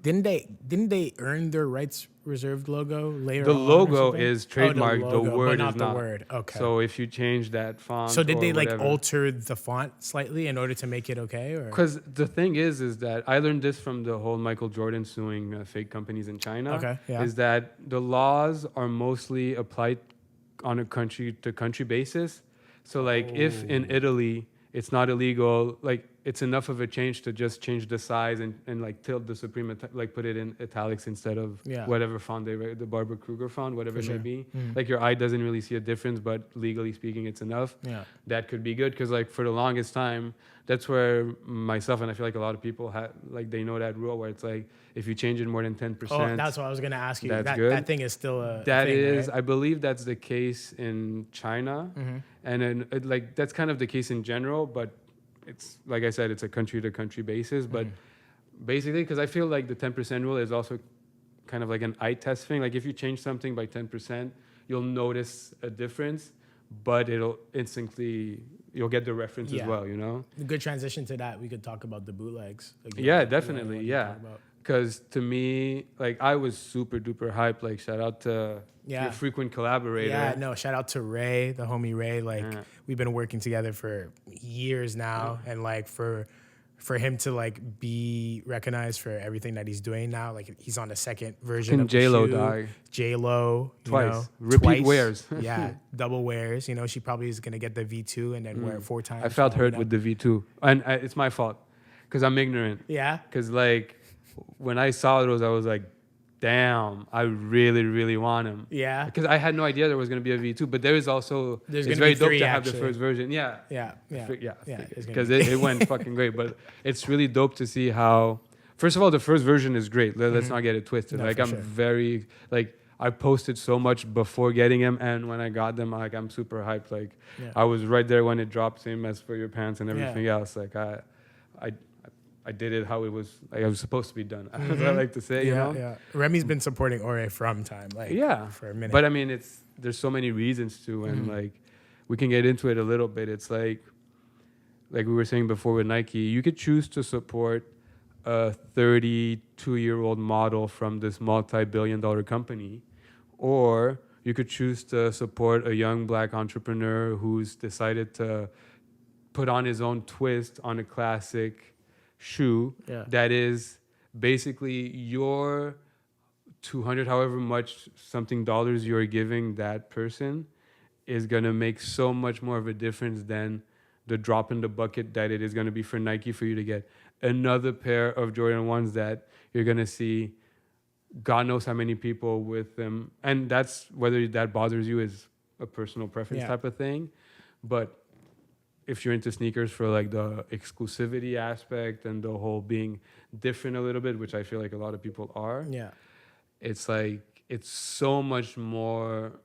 Didn't they earn their rights reserved logo later? The on or logo something? is Oh, trademarked. The logo, word but not is the not. word. Okay. So if you change that font, So did or they like whatever. alter the font slightly in order to make it okay? Or Because the thing is that I learned this from the whole Michael Jordan suing fake companies in China. Okay, yeah. Is that the laws are mostly applied on a country to country basis. So like if in Italy it's not illegal, like it's enough of a change to just change the size and like tilt the Supreme, like put it in italics instead of whatever font the Barbara Kruger font, whatever it may be. Like your eye doesn't really see a difference, but legally speaking, it's enough. Yeah. That could be good because like for the longest time, that's where myself and I feel like a lot of people like they know that rule where it's like if you change it more than 10%. Oh, that's what I was gonna ask you. That's good. That thing is still a that thing, is, right? I believe that's the case in China, and then like that's kind of the case in general, but it's like I said, it's a country to country basis. But basically, because I feel like the 10% rule is also kind of like an eye test thing. Like if you change something by 10%, you'll notice a difference, but it'll instantly you'll get the reference as well. You know. A good transition to that. We could talk about the bootlegs. Like, yeah, definitely. Yeah. Because to me, like I was super duper hyped. Like shout out to your frequent collaborator. Yeah, no, shout out to Ray, the homie Ray. Like we've been working together for years now, and like for him to like be recognized for everything that he's doing now, like he's on the second version of J-Lo the shoe. J-Lo twice, repeat wears. Yeah, double wears. You know, she probably is gonna get the V2 and then wear it 4 times. I felt hurt with the V2, and it's my fault because I'm ignorant. Yeah, because like. When I saw those, I was like, damn, I really, really want him. Yeah. Because I had no idea there was going to be a V2, but there is also, it's very dope to have the first version. Yeah. Because it went fucking great. But it's really dope to see how, first of all, the first version is great. Let's not get it twisted. No, like, I'm very, like, I posted so much before getting him, and when I got them, like, I'm super hyped. Like, I was right there when it dropped, same as for your pants and everything else. Like, I did it how it was, like I was supposed to be done. As I like to say, you know. Yeah. Remi's been supporting Ore from time, like for a minute. But I mean, there's so many reasons to, and like we can get into it a little bit. It's like we were saying before with Nike, you could choose to support a 32-year-old model from this multi-billion-dollar company, or you could choose to support a young black entrepreneur who's decided to put on his own twist on a classic shoe that is basically your 200 however much something dollars you're giving that person is going to make so much more of a difference than the drop in the bucket that it is going to be for Nike for you to get another pair of Jordan 1s that you're going to see God knows how many people with them, and that's whether that bothers you is a personal preference type of thing. But if you're into sneakers for like the exclusivity aspect and the whole being different a little bit, which I feel like a lot of people are, it's like it's so much more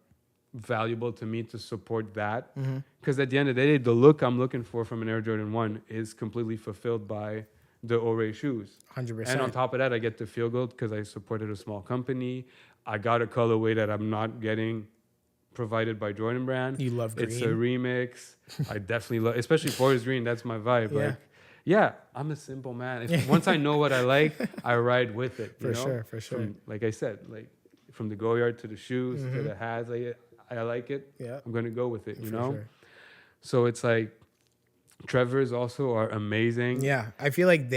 valuable to me to support that, because at the end of the day, the look I'm looking for from an Air Jordan 1 is completely fulfilled by the Ore shoes. 100%. And on top of that, I get to feel good because I supported a small company. I got a colorway that I'm not getting provided by Jordan Brand. You love green. It's a remix. I definitely love, especially forest green. That's my vibe. Like, I'm a simple man. Once I know what I like, I ride with it. For sure. Like I said, like from the go yard to the shoes to the hats, like I like it. Yeah, I'm gonna go with it. You know. Sure. So it's like Trevor's also are amazing. Yeah, I feel like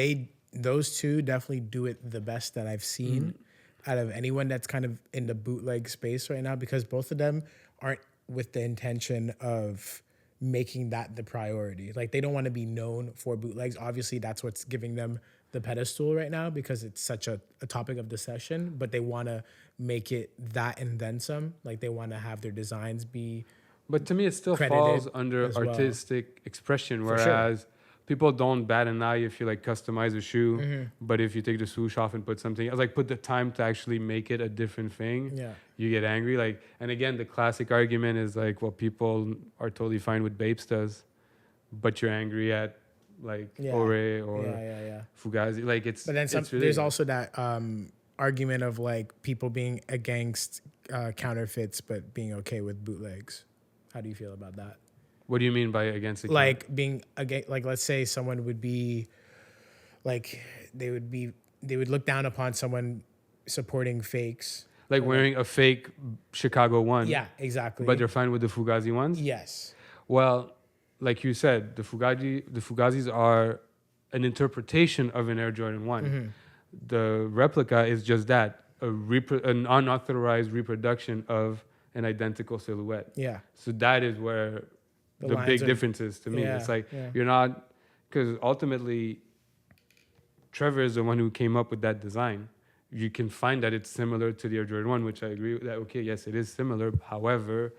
those two definitely do it the best that I've seen out of anyone that's kind of in the bootleg space right now, because both of them aren't with the intention of making that the priority. Like they don't want to be known for bootlegs. Obviously, that's what's giving them the pedestal right now because it's such a topic of discussion, but they want to make it that and then some. Like they want to have their designs be But to me, it still falls under artistic expression, whereas people don't bat an eye if you like customize a shoe, but if you take the swoosh off and put something else, like put the time to actually make it a different thing, you get angry. Like, and again, the classic argument is like, well, people are totally fine with Bapestas, but you're angry at like Ore or Fugazi. Like it's. But then really there's also that argument of like people being against counterfeits, but being okay with bootlegs. How do you feel about that? What do you mean by against? Like being against, like let's say someone would be, like they would look down upon someone supporting fakes. Like wearing a fake Chicago 1. Yeah, exactly. But they're fine with the Fugazi ones? Yes. Well, like you said, the Fugazis are an interpretation of an Air Jordan 1. The replica is just that, an unauthorized reproduction of an identical silhouette. Yeah. So that is where the big difference is to me. It's like you're not because ultimately, Trevor is the one who came up with that design. You can find that it's similar to the Air Jordan 1, which I agree with that. Okay, yes, it is similar. However,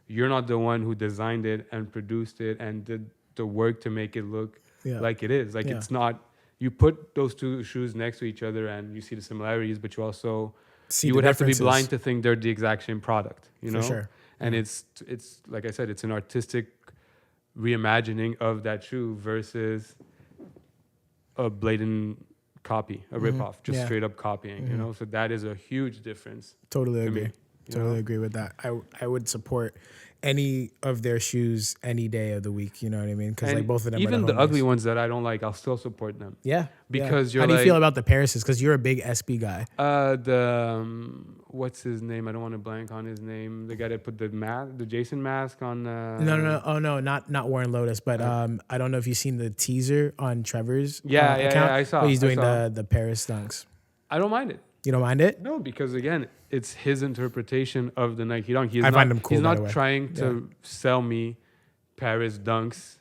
you're not the one who designed it and produced it and did the work to make it look like it is. Like it's not. You put those two shoes next to each other and you see the similarities, but you also See you the would have to be differences. blind to think they're the exact same product. You know, For sure. and it's like I said, it's an artistic reimagining of that shoe versus a blatant copy, a ripoff, just straight up copying. You know, so that is a huge difference. Totally to agree. me, Totally agree with that. I would support any of their shoes any day of the week. You know what I mean? Because like both of them even are the homies. ugly ones that I don't like, I'll still support them. Yeah. Because yeah. you're How do you like- feel about the Paris's? Because you're a big SB guy. What's his name? I don't want to blank on his name. The guy that put the Jason mask on. No. Oh no, not Warren Lotus. But I don't know if you've seen the teaser on Trevor's Yeah, account. I saw. But he's doing I saw. the Paris dunks. I don't mind it. You don't mind it? No, because again, it's his interpretation of the Nike dunk. I find him cool, He's by the not way. trying to sell me Paris dunks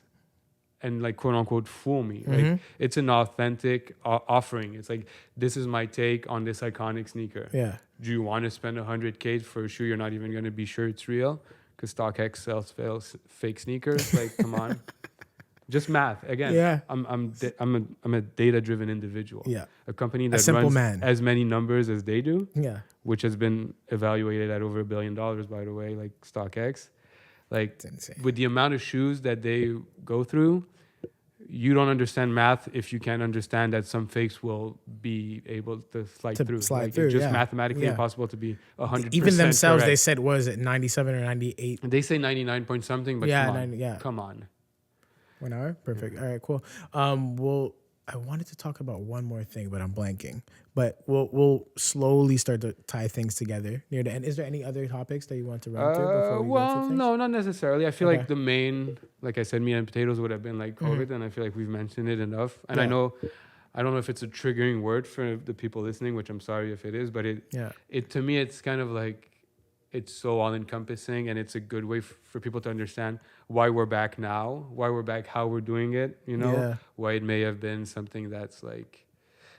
and like quote unquote fool me. Like it's an authentic offering. It's like, this is my take on this iconic sneaker. Yeah. Do you want to spend $100K for a shoe you're not even going to be sure it's real? Because StockX sells fake sneakers. Like, come on. Just math again. Yeah. I'm a data driven individual. Yeah. A company that simple runs man. as many numbers as they do. Yeah. Which has been evaluated at over $1 billion, by the way, like StockX. Like It's insane. with the amount of shoes that they go through, you don't understand math if you can't understand that some fakes will be able to slide through. Like, it's just mathematically impossible to be 100%. Even themselves, correct. they said, what is it, 97 or 98? They say 99 point something, but Yeah, come on. 90, yeah. Come on. 1 hour? Perfect. All right, cool. Well, I wanted to talk about one more thing, but I'm blanking. But we'll slowly start to tie things together near the end. Is there any other topics that you want to run through before we go Well, through things? no, not necessarily. I feel like the main, like I said, meat and potatoes would have been like COVID, and I feel like we've mentioned it enough. And I don't know if it's a triggering word for the people listening, which I'm sorry if it is, but it to me, it's kind of like, it's so all-encompassing, and it's a good way for people to understand why we're back now, why we're back, how we're doing it, you know, why it may have been something that's like,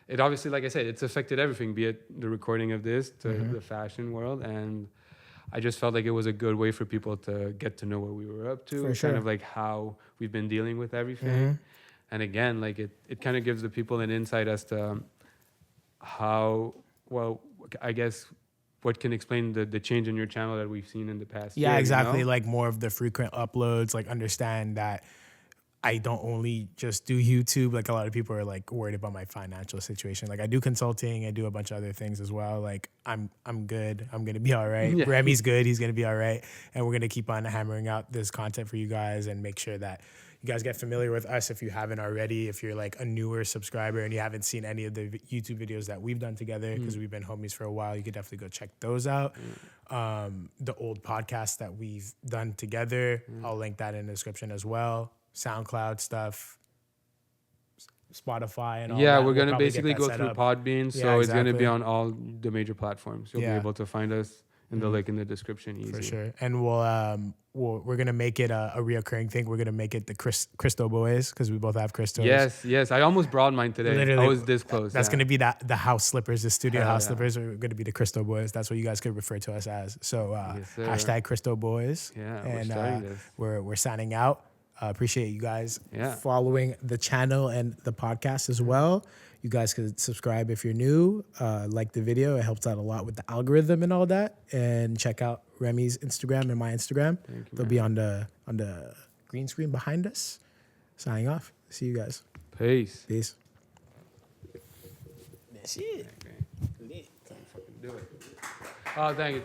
it obviously, like I said, it's affected everything, be it the recording of this to the fashion world, and I just felt like it was a good way for people to get to know what we were up to, kind of like how we've been dealing with everything. And again, like it kind of gives the people an insight as to how, well, I guess, what can explain the change in your channel that we've seen in the past year. Yeah, exactly. You know? Like more of the frequent uploads, like understand that I don't only just do YouTube. Like a lot of people are like worried about my financial situation. Like I do consulting, I do a bunch of other things as well. Like I'm good. I'm gonna be all right. Yeah. Remi's good. He's gonna be all right. And we're gonna keep on hammering out this content for you guys and make sure that you guys get familiar with us if you haven't already. If you're like a newer subscriber and you haven't seen any of the YouTube videos that we've done together, because we've been homies for a while, you could definitely go check those out. The old podcasts that we've done together, I'll link that in the description as well. SoundCloud stuff, Spotify, and all that. Yeah, we're We'll going to probably basically get go that through set up. Podbean, so Yeah, it's going to be exactly. on all the major platforms. You'll be able to find us in the link in the description easy. For sure. And we're gonna make it a reoccurring thing. We're gonna make it the Christo Boys, because we both have Christos. Yes. I almost brought mine today. Literally, I was this close. That's gonna be the house slippers, the studio Hell house yeah. slippers are gonna be the Christo Boys. That's what you guys could refer to us as. So Yes, sir. hashtag Christo Boys. Yeah, we're and starting this. we're signing out. Appreciate you guys Yeah. following the channel and the podcast as well. You guys could subscribe if you're new, like the video. It helps out a lot with the algorithm and all that. And check out Remi's Instagram and my Instagram. They'll be on the green screen behind us. Signing off. See you guys. Peace. Peace. Do it. Oh, thank you.